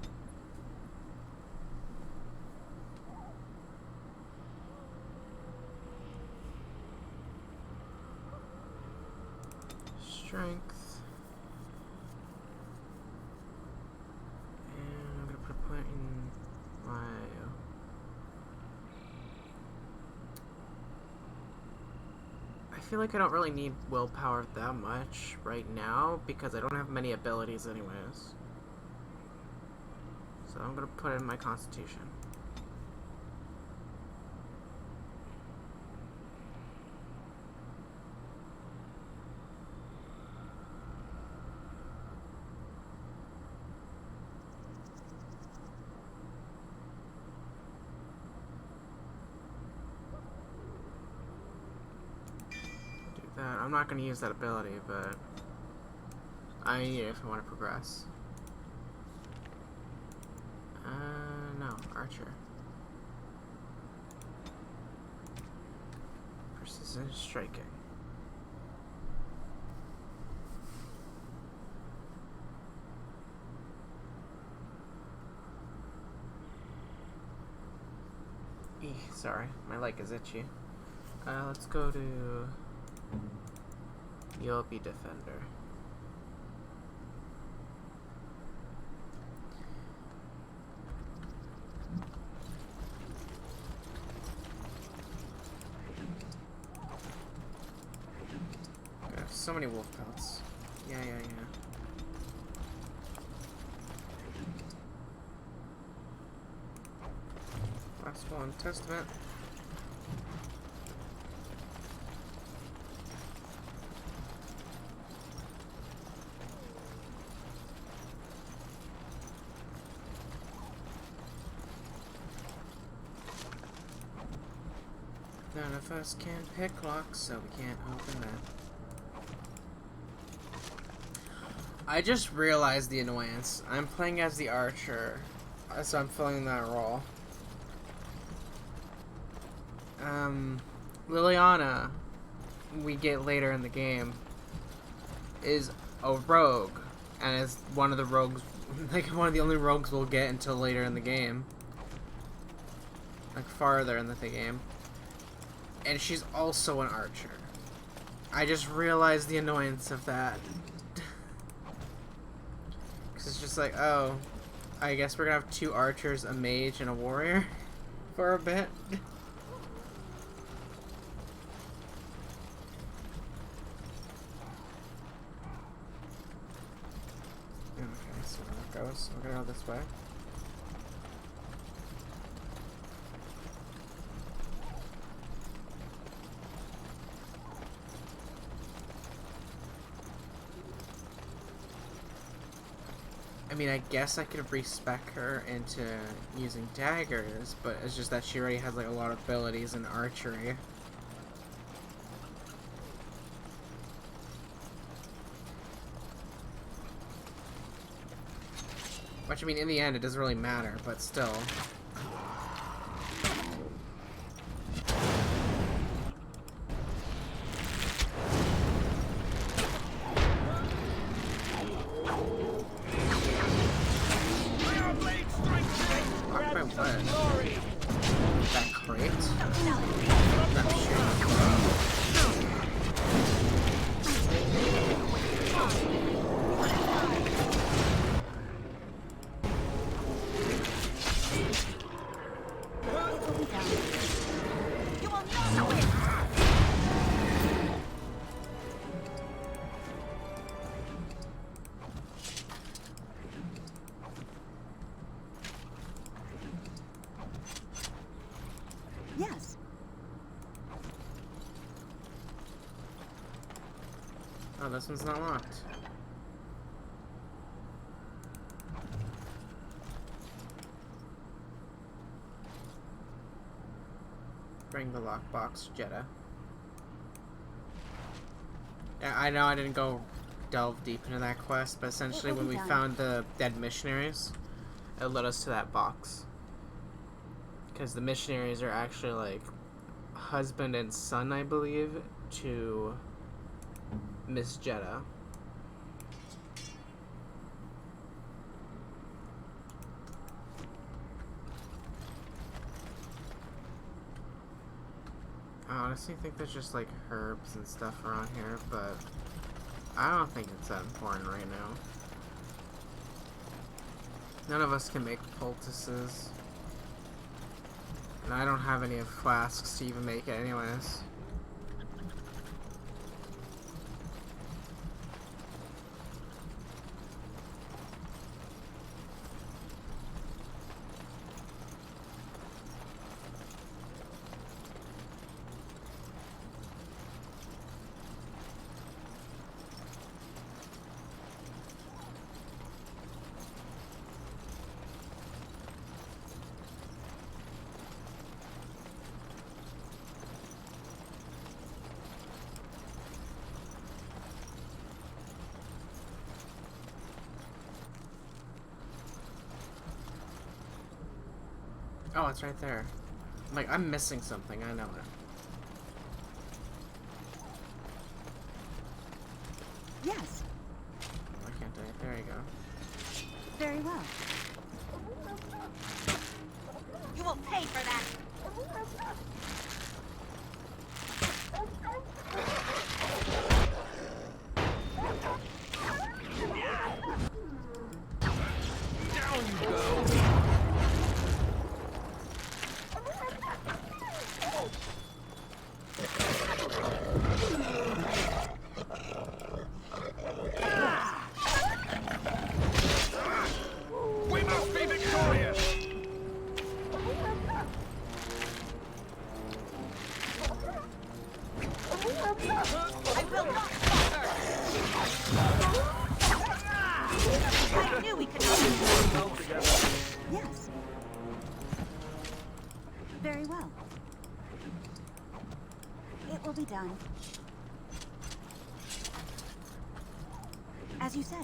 Strength. And I'm gonna put a point in my. I feel like I don't really need willpower that much right now because I don't have many abilities anyways. So I'm gonna put in my constitution. I'm not going to use that ability, but I need it if I want to progress. No, Archer. Precision striking. Sorry, my leg is itchy. Let's go to... You'll be defender. so many wolf pelts. Yeah. Last one, Testament. None of us can pick locks, so we can't open that. I just realized the annoyance. I'm playing as the archer, so I'm filling that role. Liliana, we get later in the game, is a rogue, and is one of the rogues, like one of the only rogues we'll get until later in the game. Like farther in the game. And she's also an archer. I just realized the annoyance of that. Because it's just like, oh, I guess we're gonna have 2 archers, a mage, and a warrior for a bit. Okay, so there it goes. We're gonna go this way. I mean, I guess I could respec her into using daggers, but it's just that she already has like a lot of abilities in archery. Which, I mean, in the end, it doesn't really matter, but still. Yes. Oh, this one's not locked. Bring the lockbox, Jetta. Yeah, I know I didn't go delve deep into that quest, but essentially when we found the dead missionaries, it led us to that box. Because the missionaries are actually like husband and son, I believe, to Miss Jetta. I honestly think there's just like herbs and stuff around here, but I don't think it's that important right now. None of us can make poultices. And I don't have any flasks to even make it anyways. Oh, it's right there. Like, I'm missing something, I know it. Yes. Why can't I? There you go. Very well. You will pay for that. Down you go. Very well. It will be done. As you say.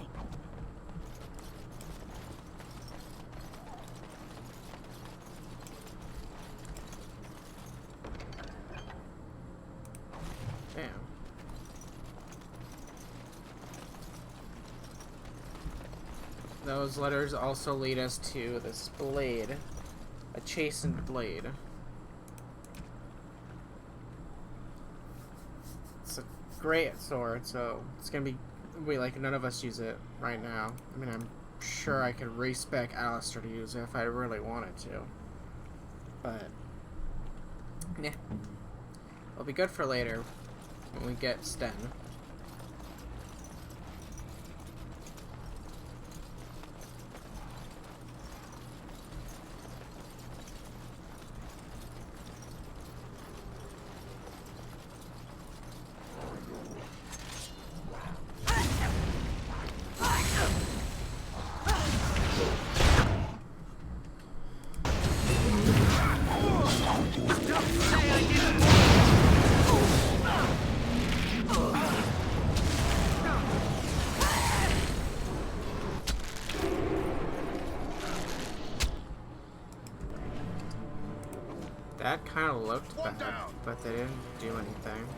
Damn. Those letters also lead us to this blade. A chastened blade. It's a great sword, so it's gonna be... Wait, like, none of us use it right now. I mean, I'm sure I could respec Alistair to use it if I really wanted to. But... yeah. It'll be good for later, when we get Sten. That kind of looked bad, but they didn't do anything.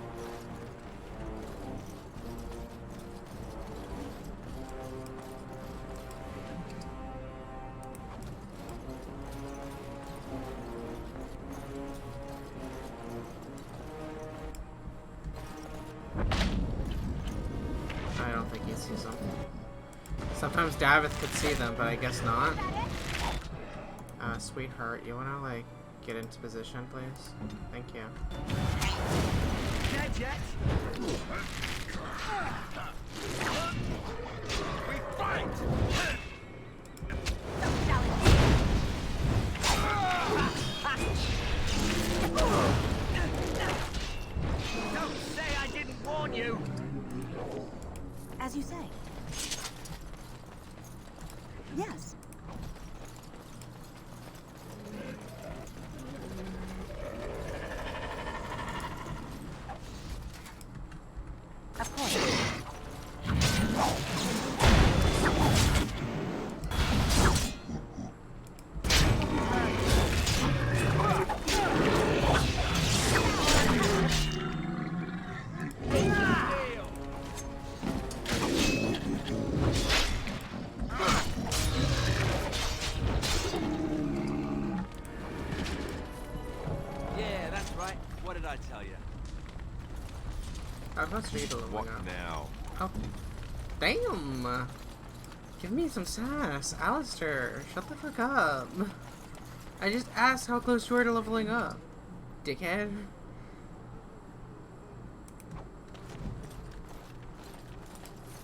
I don't think he sees them. Sometimes Davith could see them, but I guess not. Sweetheart, you wanna, like, get into position, please? Thank you. Dead yet? We fight! Don't say I didn't warn you! As you say. Yes. Of course. Yeah, that's right. What did I tell you? I've got Rita leveling What up. now? Oh, damn! Give me some sass, Alistair. Shut the fuck up. I just asked how close you were to leveling up, dickhead.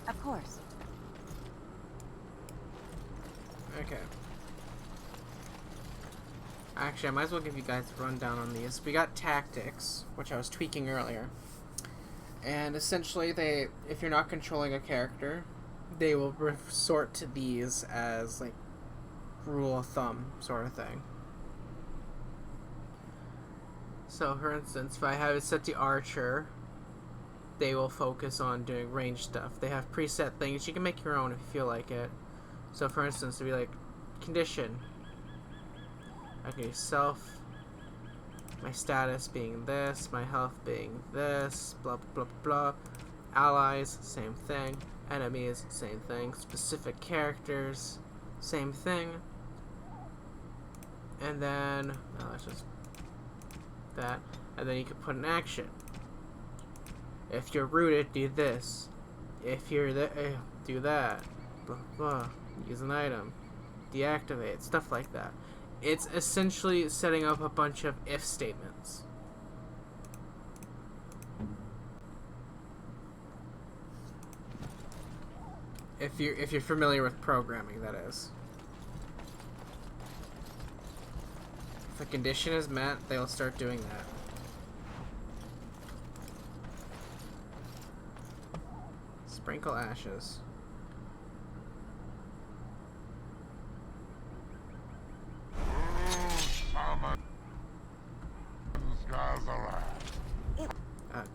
Of course. Okay. Actually, I might as well give you guys a rundown on these. We got tactics, which I was tweaking earlier. And essentially, if you're not controlling a character, they will resort to these as, like, rule of thumb sort of thing. So, for instance, if I have it set to archer, they will focus on doing range stuff. They have preset things. You can make your own if you feel like it. So, for instance, to be like, condition. I can do self, my status being this, my health being this, blah blah blah blah. Allies, same thing. Enemies, same thing. Specific characters, same thing. And then, oh, that's just that. And then you can put an action. If you're rooted, do this. If you're there, do that. Blah blah. Use an item. Deactivate. Stuff like that. It's essentially setting up a bunch of if statements. If you're familiar with programming, that is. If a condition is met, they'll start doing that. Sprinkle ashes.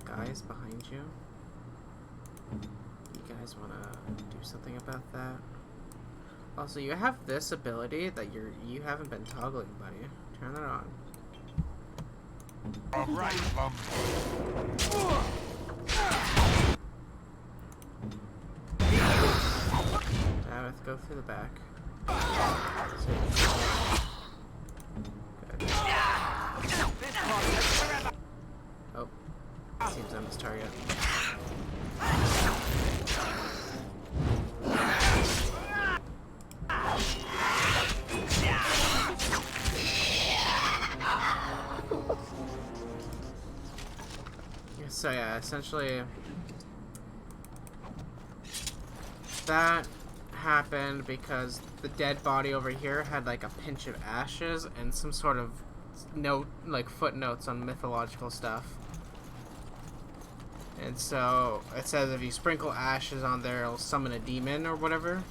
Guys behind you. You guys wanna do something about that? Also, you have this ability that you haven't been toggling, buddy. Turn that on. Alright, Davith, go through the back. Good. Oh, seems I'm his target. So yeah, essentially that happened because the dead body over here had like a pinch of ashes and some sort of note, like footnotes on mythological stuff. And so it says if you sprinkle ashes on there, it'll summon a demon or whatever.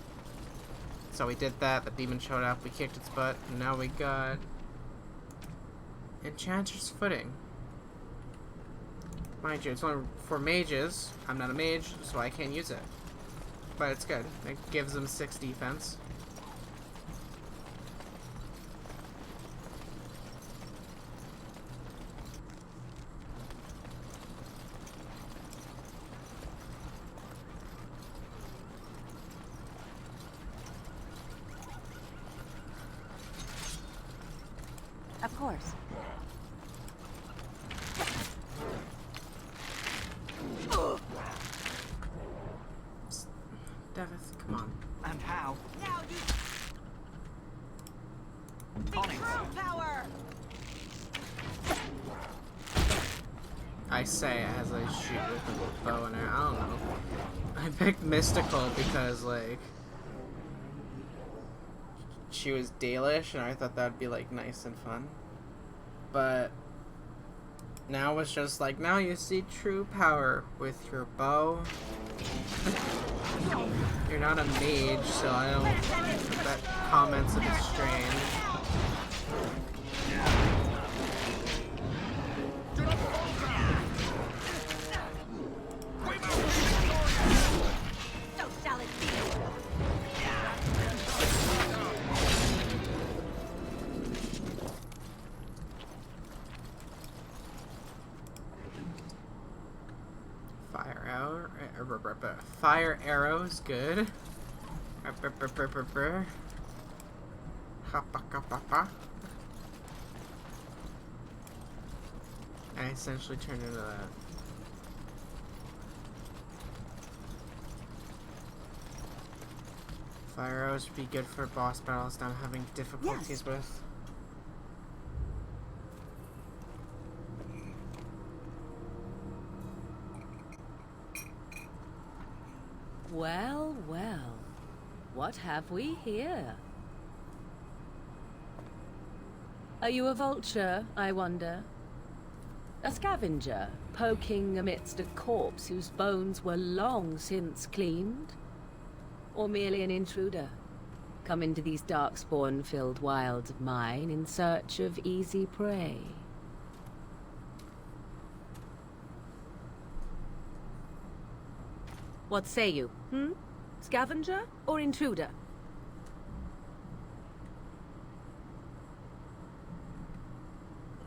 So we did that, the demon showed up, we kicked its butt, and now we got Enchanter's Footing. Mind you, it's only for mages. I'm not a mage, so I can't use it. But it's good. It gives them 6 defense. Of course. Davith, come on. And how? Now you On it. power. I say as I shoot with the bow and arrow. I don't know. I picked Mystical because, like, she was Dalish, and I thought that'd be, like, nice and fun. But now it's just like, now you see true power with your bow. You're not a mage, so I don't... That comment's a bit strange. So shall it be. Fire arrows, good. I essentially turned into that. Fire arrows would be good for boss battles that I'm having difficulties with. Well, well. What have we here? Are you a vulture, I wonder? A scavenger, poking amidst a corpse whose bones were long since cleaned? Or merely an intruder, come into these darkspawn-filled wilds of mine in search of easy prey? What say you, Scavenger or intruder?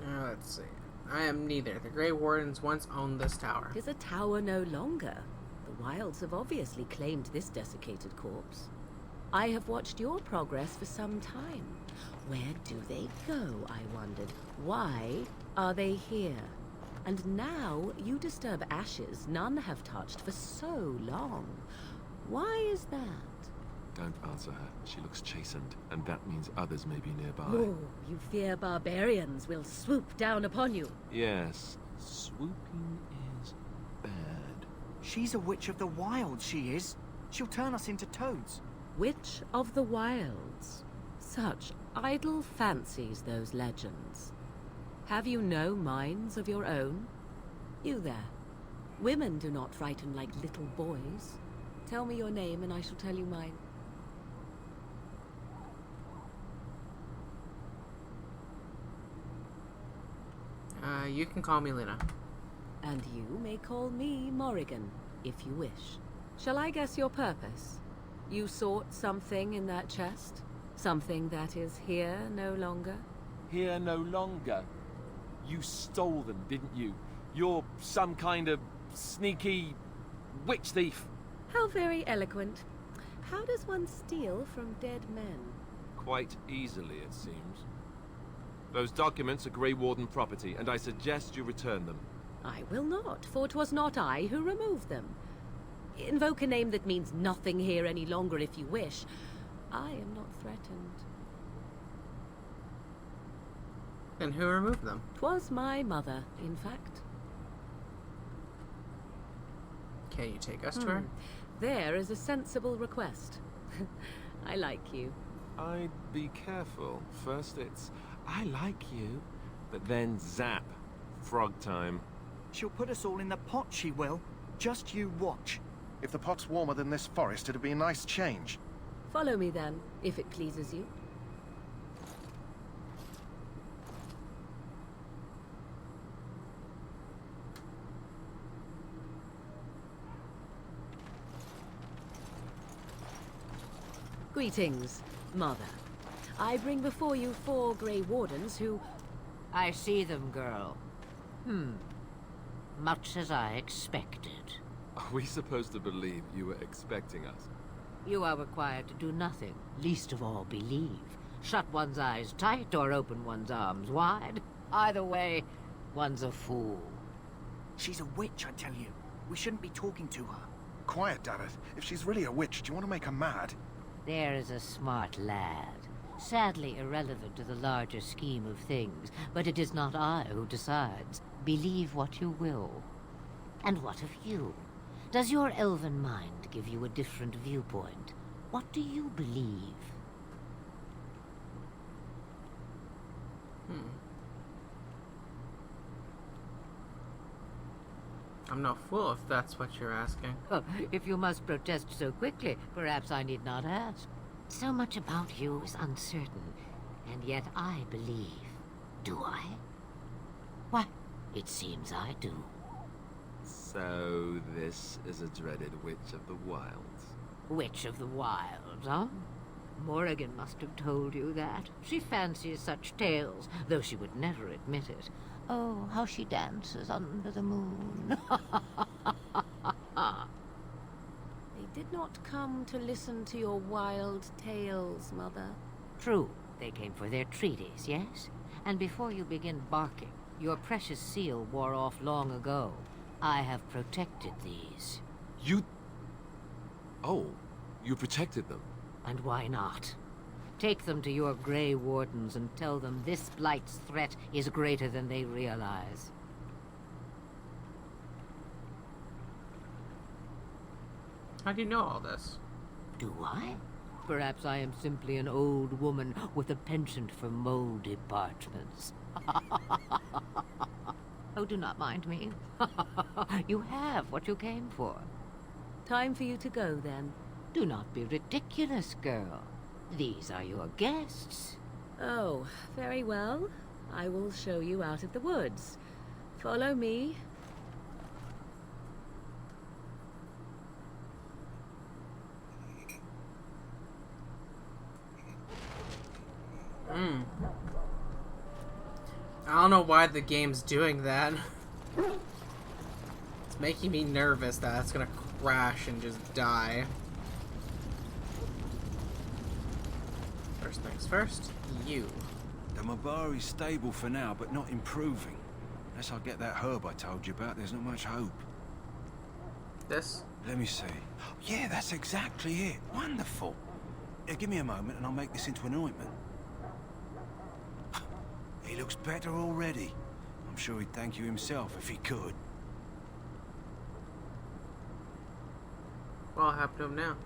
Let's see. I am neither. The Grey Wardens once owned this tower. It is a tower no longer. The wilds have obviously claimed this desiccated corpse. I have watched your progress for some time. Where do they go, I wondered. Why are they here? And now you disturb ashes none have touched for so long. Why is that? Don't answer her. She looks chastened, and that means others may be nearby. Oh, you fear barbarians will swoop down upon you. Yes, swooping is bad. She's a witch of the wild, she is. She'll turn us into toads. Witch of the wilds. Such idle fancies, those legends. Have you no minds of your own? You there. Women do not frighten like little boys. Tell me your name and I shall tell you mine. You can call me Lyna. And you may call me Morrigan, if you wish. Shall I guess your purpose? You sought something in that chest? Something that is here no longer? Here no longer? You stole them, didn't you? You're some kind of sneaky witch thief. How very eloquent. How does one steal from dead men? Quite easily, it seems. Those documents are Grey Warden property, and I suggest you return them. I will not, for 'twas not I who removed them. Invoke a name that means nothing here any longer if you wish. I am not threatened. Then who removed them? 'Twas my mother, in fact. Can you take us to her? There is a sensible request. I like you. I'd be careful. First it's, I like you, but then zap. Frog time. She'll put us all in the pot, she will. Just you watch. If the pot's warmer than this forest, it'd be a nice change. Follow me then, if it pleases you. Greetings, Mother. I bring before you 4 Grey Wardens who... I see them, girl. Much as I expected. Are we supposed to believe you were expecting us? You are required to do nothing, least of all believe. Shut one's eyes tight or open one's arms wide. Either way, one's a fool. She's a witch, I tell you. We shouldn't be talking to her. Quiet, Dareth. If she's really a witch, do you want to make her mad? There is a smart lad. Sadly irrelevant to the larger scheme of things, but it is not I who decides. Believe what you will. And what of you? Does your elven mind give you a different viewpoint? What do you believe? I'm no fool if that's what you're asking. Oh, if you must protest so quickly, perhaps I need not ask. So much about you is uncertain, and yet I believe. Do I? Why, it seems I do. So this is a dreaded Witch of the Wilds. Witch of the Wilds, huh? Morrigan must have told you that. She fancies such tales, though she would never admit it. Oh, how she dances under the moon. They did not come to listen to your wild tales, Mother. True, they came for their treaties, yes? And before you begin barking, your precious seal wore off long ago. I have protected these. You... Oh, you protected them? And why not? Take them to your Grey Wardens and tell them this Blight's threat is greater than they realize. How do you know all this? Do I? Perhaps I am simply an old woman with a penchant for moldy parchments. Oh, do not mind me. You have what you came for. Time for you to go, then. Do not be ridiculous, girl. These are your guests. Oh, very well. I will show you out of the woods. Follow me. I don't know why the game's doing that. It's making me nervous that it's gonna crash and just die. First things first, you. The Mabari's stable for now, but not improving. Unless I get that herb I told you about, there's not much hope. This? Let me see. Yeah, that's exactly it. Wonderful. Give me a moment and I'll make this into an ointment. He looks better already. I'm sure he'd thank you himself if he could. What'll happen to him now?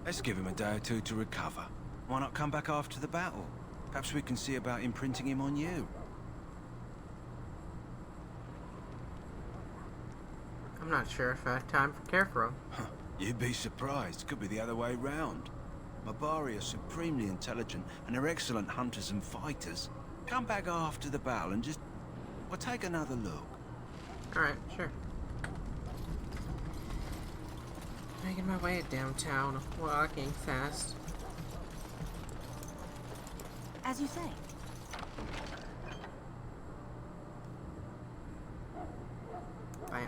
Let's give him a day or two to recover. Why not come back after the battle? Perhaps we can see about imprinting him on you. I'm not sure if I have time to care for him. You'd be surprised. Could be the other way round. Mabari are supremely intelligent and are excellent hunters and fighters. Come back after the battle and just We'll take another look. Alright, sure. Making my way downtown, walking fast. As you say. Bam.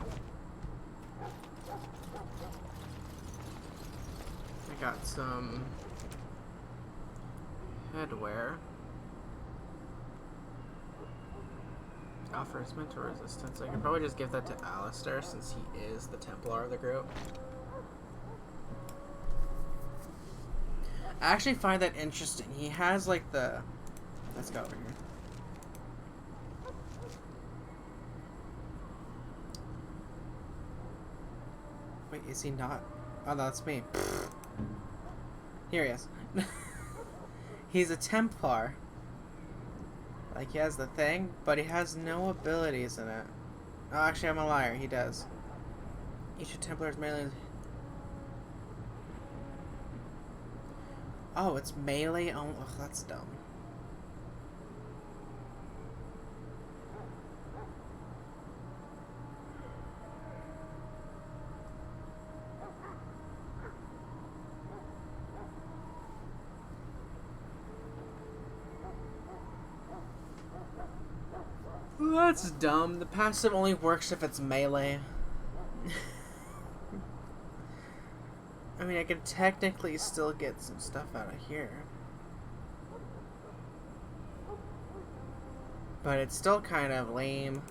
I got some headwear. Offers mental resistance. I could probably just give that to Alistair since he is the Templar of the group. I actually find that interesting. He has like the... Let's go over here. Wait, is he not? Oh, no, that's me. Here he is. He's a Templar. Like, he has the thing, but he has no abilities in it. Oh, actually, I'm a liar. He does. Each of Templar's melee... Oh, it's melee? Oh, ugh, that's dumb. That's dumb. The passive only works if it's melee. I mean, I could technically still get some stuff out of here. But it's still kind of lame.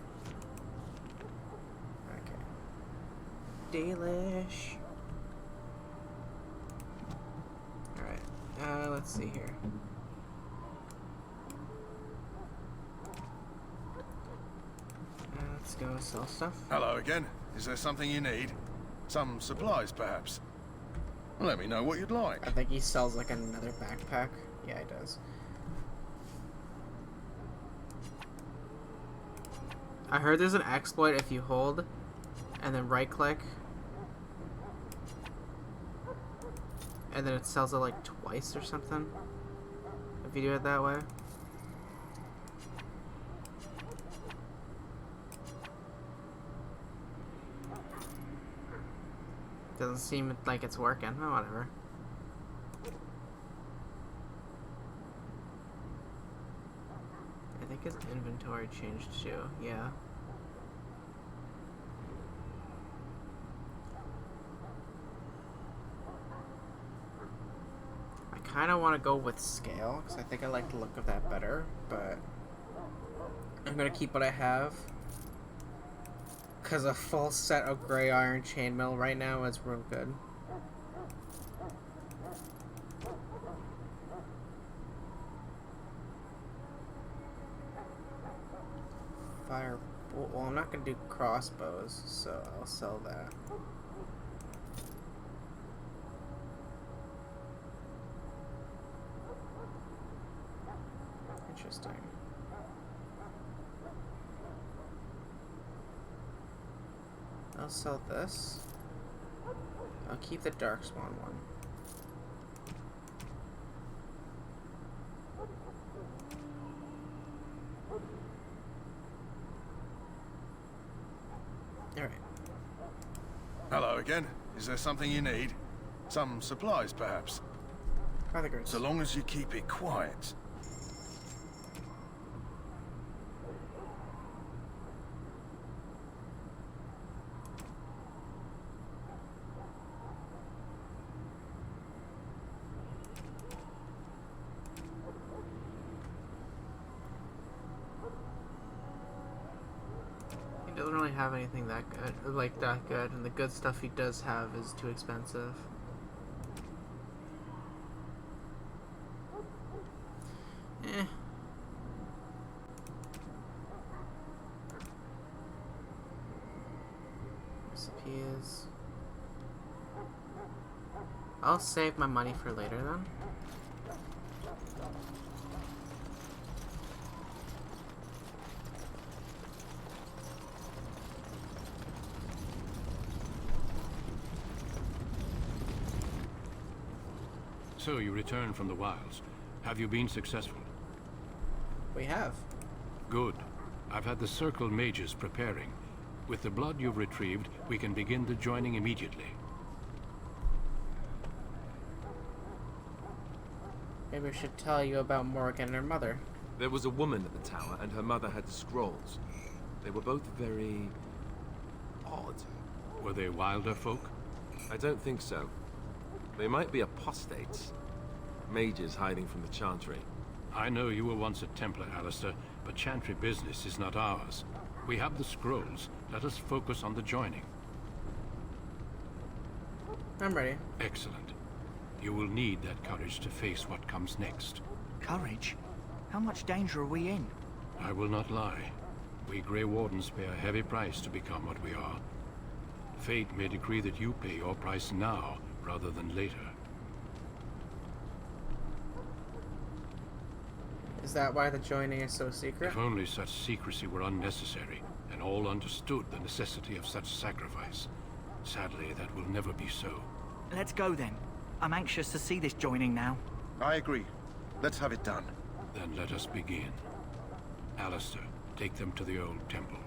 Okay. Dalish. Alright. Let's see here. Let's go sell stuff. Hello again. Is there something you need? Some supplies, perhaps? Let me know what you'd like. I think he sells like another backpack. Yeah, he does. I heard there's an exploit if you hold and then right click and then it sells it like twice or something. If you do it that way. Doesn't seem like it's working. Oh, whatever. I think his inventory changed too. Yeah. I kind of want to go with scale because I think I like the look of that better, but I'm going to keep what I have. Because a full set of gray iron chainmail right now is real good. Fire. Well, I'm not going to do crossbows, so I'll sell that. Interesting. I'll sell this. I'll keep the Darkspawn one. Alright. Hello again. Is there something you need? Some supplies, perhaps? So long as you keep it quiet. He doesn't really have anything that good, like that good, and the good stuff he does have is too expensive. Eh. Recipes. I'll save my money for later then. So you return from the wilds. Have you been successful? We have. Good. I've had the Circle mages preparing. With the blood you've retrieved, we can begin the joining immediately. Maybe I should tell you about Morgan and her mother. There was a woman at the tower, and her mother had the scrolls. They were both very... odd. Were they wilder folk? I don't think so. They might be apostates. Mages hiding from the Chantry. I know you were once a Templar, Alistair, but Chantry business is not ours. We have the scrolls. Let us focus on the joining. I'm ready. Excellent. You will need that courage to face what comes next. Courage? How much danger are we in? I will not lie. We Grey Wardens pay a heavy price to become what we are. Fate may decree that you pay your price now, rather than later. Is that why the joining is so secret? If only such secrecy were unnecessary, and all understood the necessity of such sacrifice. Sadly, that will never be so. Let's go then. I'm anxious to see this joining now. I agree. Let's have it done. Then let us begin. Alistair, take them to the old temple.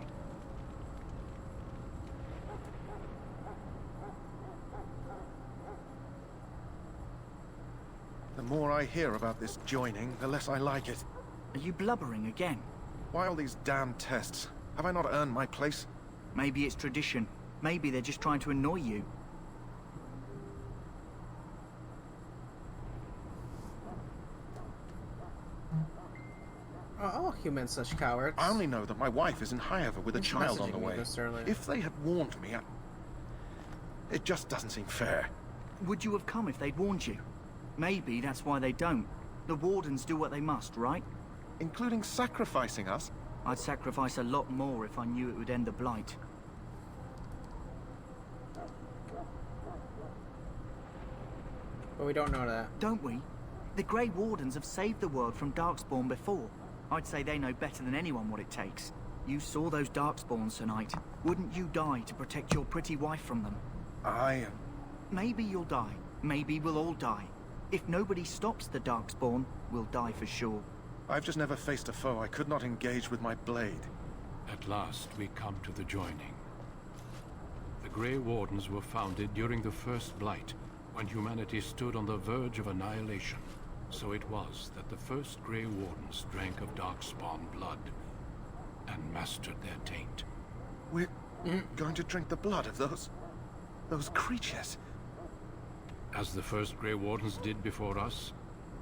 The more I hear about this joining, the less I like it. Are you blubbering again? Why all these damn tests? Have I not earned my place? Maybe it's tradition. Maybe they're just trying to annoy you. Are all humans such cowards? I only know that my wife is in Highover with a child on the way. If they had warned me, it just doesn't seem fair. Would you have come if they'd warned you? Maybe that's why they don't. The Wardens do what they must, right? Including sacrificing us? I'd sacrifice a lot more if I knew it would end the Blight. But we don't know that. Don't we? The Grey Wardens have saved the world from Darkspawn before. I'd say they know better than anyone what it takes. You saw those Darkspawns tonight. Wouldn't you die to protect your pretty wife from them? Maybe you'll die. Maybe we'll all die. If nobody stops the Darkspawn, we'll die for sure. I've just never faced a foe I could not engage with my blade. At last, we come to the joining. The Grey Wardens were founded during the First Blight, when humanity stood on the verge of annihilation. So it was that the first Grey Wardens drank of Darkspawn blood and mastered their taint. We're going to drink the blood of those creatures. As the first Grey Wardens did before us,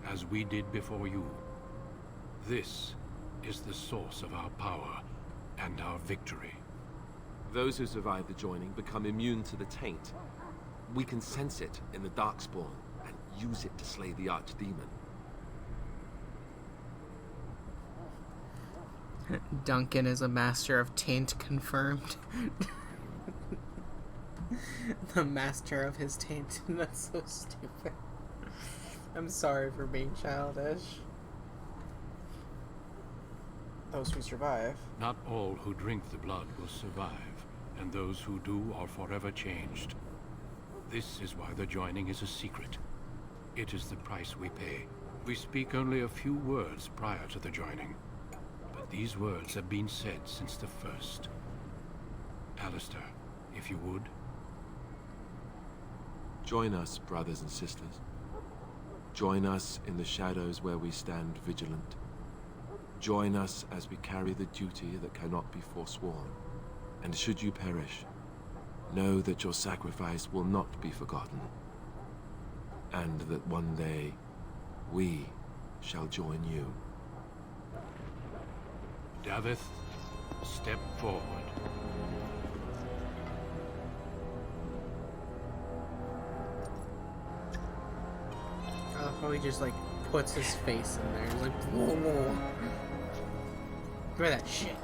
as we did before you. This is the source of our power and our victory. Those who survive the joining become immune to the taint. We can sense it in the Darkspawn and use it to slay the Archdemon. Duncan is a master of taint confirmed. The master of his taint. That's so stupid. I'm sorry for being childish. Those who survive. Not all who drink the blood will survive, and those who do are forever changed. This is why the joining is a secret. It is the price we pay. We speak only a few words prior to the joining, but these words have been said since the first. Alistair, if you would. Join us, brothers and sisters. Join us in the shadows where we stand vigilant. Join us as we carry the duty that cannot be forsworn. And should you perish, know that your sacrifice will not be forgotten. And that one day, we shall join you. Davith, step forward. I love how he just like puts his face in there. He's like, whoa, whoa. Look at that shit.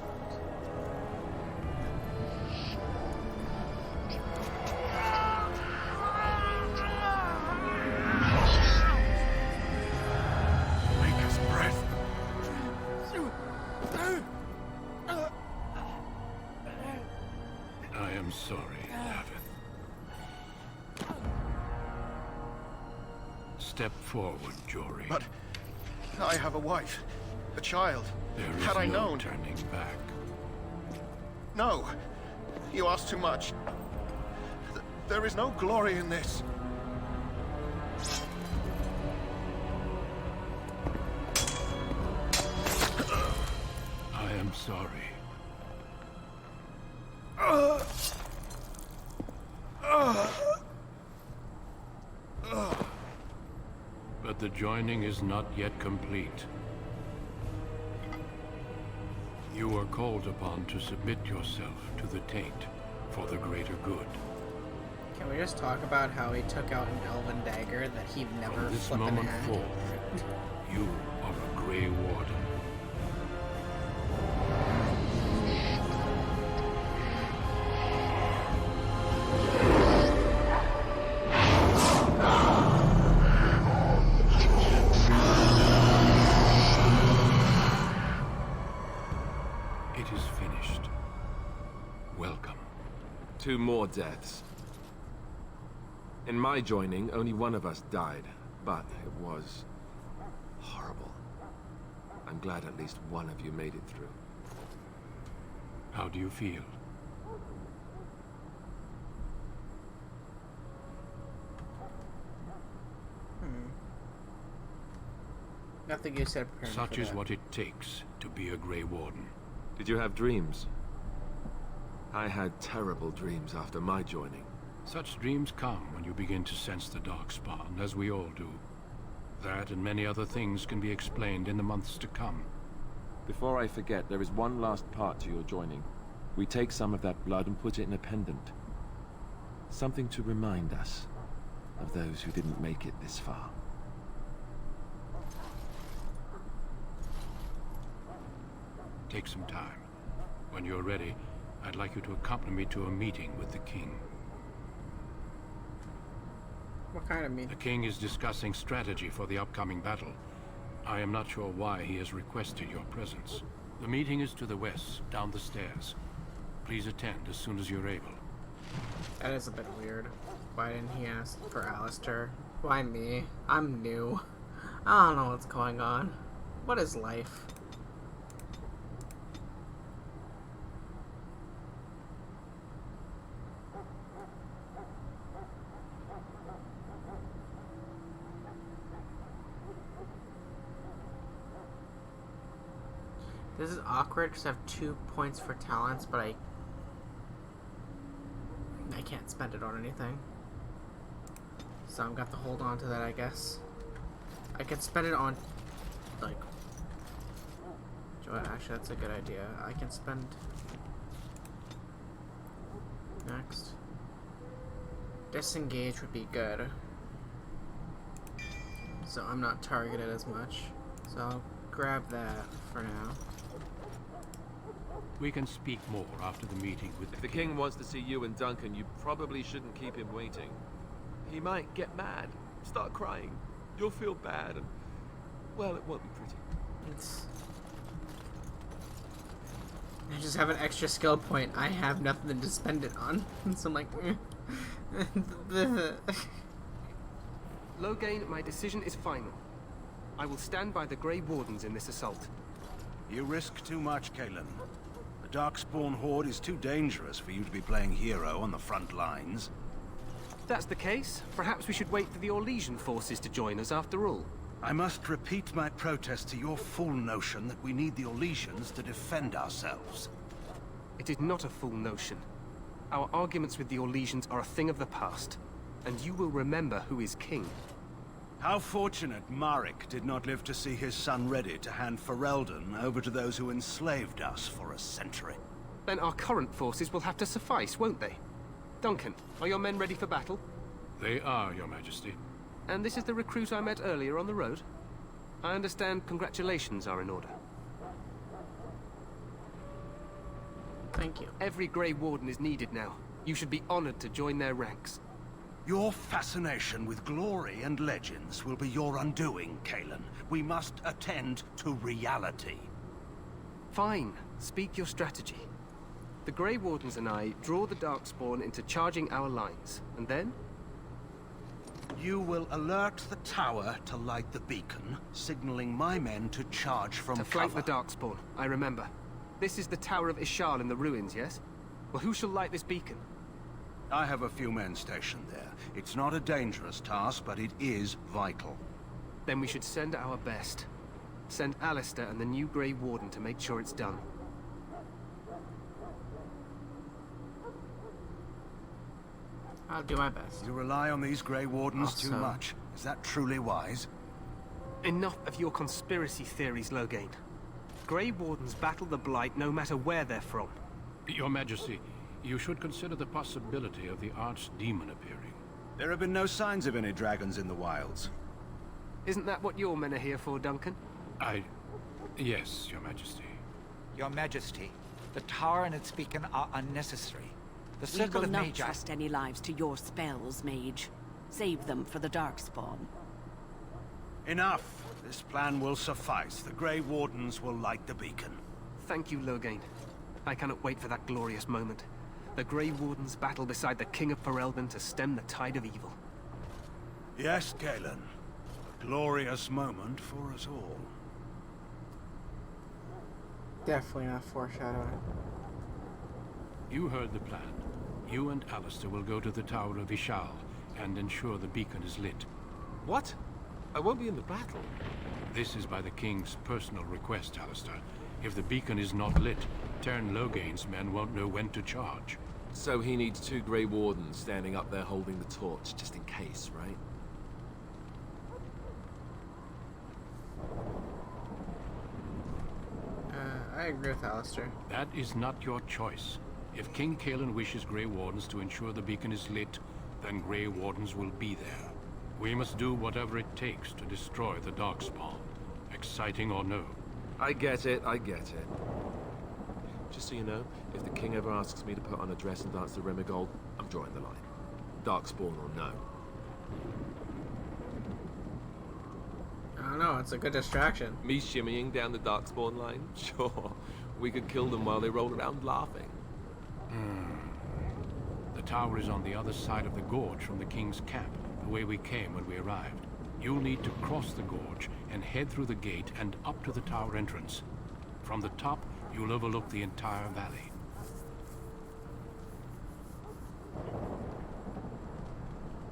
I am sorry, Davith. Step forward, Jory. But I have a wife, a child. There is Had I no known. turning back. No. You ask too much. There is no glory in this. I am sorry. But the joining is not yet complete. You are called upon to submit yourself to the taint for the greater good. Can we just talk about how he took out an elven dagger that he never From this flippin' moment had? forth, you are a Grey Warden. It is finished. Welcome. 2 more deaths. In my joining, only one of us died, but it was horrible. I'm glad at least one of you made it through. How do you feel? Nothing you said prepared me Such for is that. what it takes to be a Grey Warden. Did you have dreams? I had terrible dreams after my joining. Such dreams come when you begin to sense the Darkspawn, as we all do. That and many other things can be explained in the months to come. Before I forget, there is one last part to your joining. We take some of that blood and put it in a pendant. Something to remind us of those who didn't make it this far. Take some time. When you're ready, I'd like you to accompany me to a meeting with the King. What kind of meeting? The King is discussing strategy for the upcoming battle. I am not sure why he has requested your presence. The meeting is to the west, down the stairs. Please attend as soon as you're able. That is a bit weird. Why didn't he ask for Alistair? Why me? I'm new. I don't know what's going on. What is life? This is awkward because I have 2 points for talents, but I can't spend it on anything. So I'm got to hold on to that, I guess. I could spend it on, like... Actually, that's a good idea. I can spend... Next. Disengage would be good. So I'm not targeted as much. So I'll grab that for now. We can speak more after the meeting with If the King wants to see you and Duncan, you probably shouldn't keep him waiting. He might get mad, start crying. You'll feel bad, and... well, it won't be pretty. I just have an extra skill point. I have nothing to spend it on. So I'm like... Loghain, my decision is final. I will stand by the Grey Wardens in this assault. You risk too much, Kalen. The Darkspawn Horde is too dangerous for you to be playing hero on the front lines. If that's the case, perhaps we should wait for the Orlesian forces to join us after all. I must repeat my protest to your fool notion that we need the Orlesians to defend ourselves. It is not a fool notion. Our arguments with the Orlesians are a thing of the past, and you will remember who is king. How fortunate Marek did not live to see his son ready to hand Ferelden over to those who enslaved us for a century. Then our current forces will have to suffice, won't they? Duncan, are your men ready for battle? They are, Your Majesty. And this is the recruit I met earlier on the road? I understand congratulations are in order. Thank you. Every Grey Warden is needed now. You should be honored to join their ranks. Your fascination with glory and legends will be your undoing, Kalen. We must attend to reality. Fine. Speak your strategy. The Grey Wardens and I draw the Darkspawn into charging our lines, and then? You will alert the tower to light the beacon, signaling my men to charge from to flank the Darkspawn, I remember. This is the Tower of Ishal in the ruins, yes? Well, who shall light this beacon? I have a few men stationed there. It's not a dangerous task, but it is vital. Then we should send our best. Send Alistair and the new Grey Warden to make sure it's done. I'll do my best. You rely on these Grey Wardens too Also- much. Is that truly wise? Enough of your conspiracy theories, Loghain. Grey Wardens battle the Blight no matter where they're from. Your Majesty, you should consider the possibility of the archdemon appearing. There have been no signs of any dragons in the wilds. Isn't that what your men are here for, Duncan? Yes, Your Majesty. Your Majesty, the tower and its beacon are unnecessary. The We circle will of not Magi... trust any lives to your spells, mage. Save them for the Darkspawn. Enough. This plan will suffice. The Grey Wardens will light the beacon. Thank you, Loghain. I cannot wait for that glorious moment. The Grey Wardens battle beside the King of Ferelden to stem the tide of evil. Yes, Galen. A glorious moment for us all. Definitely not foreshadowing. You heard the plan. You and Alistair will go to the Tower of Ishal and ensure the beacon is lit. What? I won't be in the battle. This is by the King's personal request, Alistair. If the beacon is not lit, Tern Loghain's men won't know when to charge. So he needs 2 Grey Wardens standing up there holding the torch, just in case, right? I agree with Alistair. That is not your choice. If King Cailan wishes Grey Wardens to ensure the beacon is lit, then Grey Wardens will be there. We must do whatever it takes to destroy the Darkspawn, exciting or no. I get it, I get it. Just so you know, if the king ever asks me to put on a dress and dance to Remigold, I'm drawing the line. Darkspawn or no. I don't know, it's a good distraction. Me shimmying down the Darkspawn line? Sure. We could kill them while they roll around laughing. The tower is on the other side of the gorge from the King's camp, the way we came when we arrived. You'll need to cross the gorge and head through the gate and up to the tower entrance. From the top, you'll overlook the entire valley.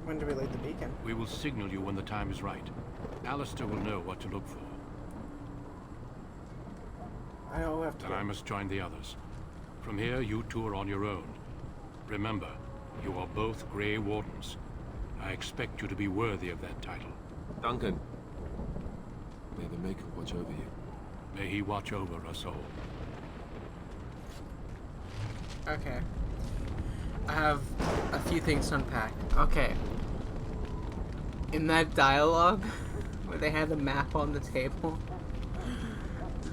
When do we light the beacon? We will signal you when the time is right. Alistair will know what to look for. I don't have to. Then I must join the others. From here, you two are on your own. Remember, you are both Grey Wardens. I expect you to be worthy of that title. Duncan, may the Maker watch over you. May he watch over us all. Okay. I have a few things to unpack. Okay. In that dialogue, where they had the map on the table,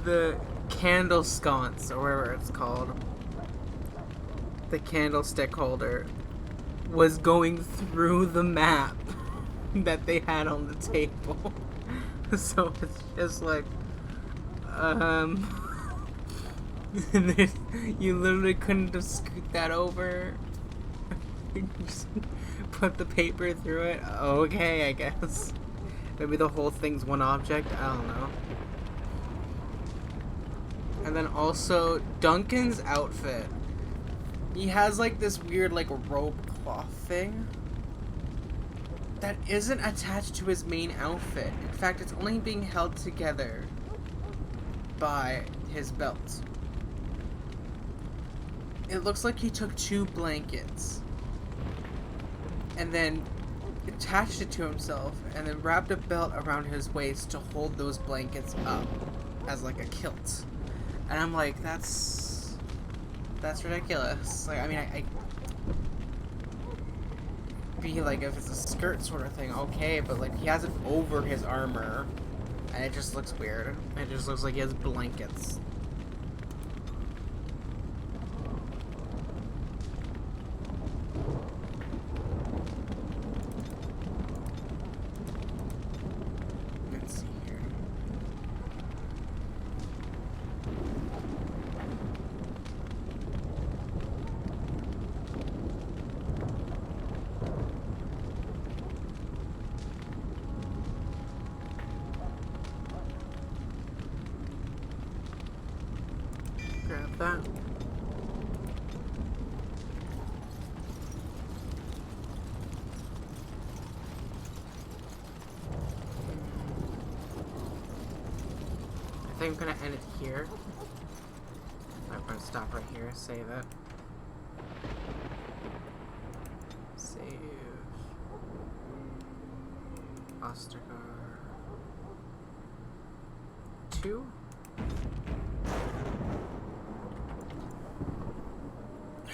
the candle sconce, or whatever it's called, the candlestick holder, was going through the map that they had on the table. So it's just like, you literally couldn't just scoot that over. You just put the paper through it. Okay, I guess. Maybe the whole thing's one object. I don't know. And then also Duncan's outfit. He has like this weird like robe cloth thing that isn't attached to his main outfit. In fact, it's only being held together by his belt. It looks like he took 2 blankets and then attached it to himself and then wrapped a belt around his waist to hold those blankets up as like a kilt. And I'm like, that's ridiculous. Like, I mean, I be like, if it's a skirt sort of thing, okay, but like he has it over his armor and it just looks weird. It just looks like he has blankets. Let's see here. I'm gonna end it here. I'm gonna stop right here, save it. Save. Ostergar 2.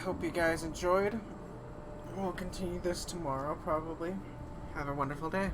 Hope you guys enjoyed. We'll continue this tomorrow, probably. Have a wonderful day.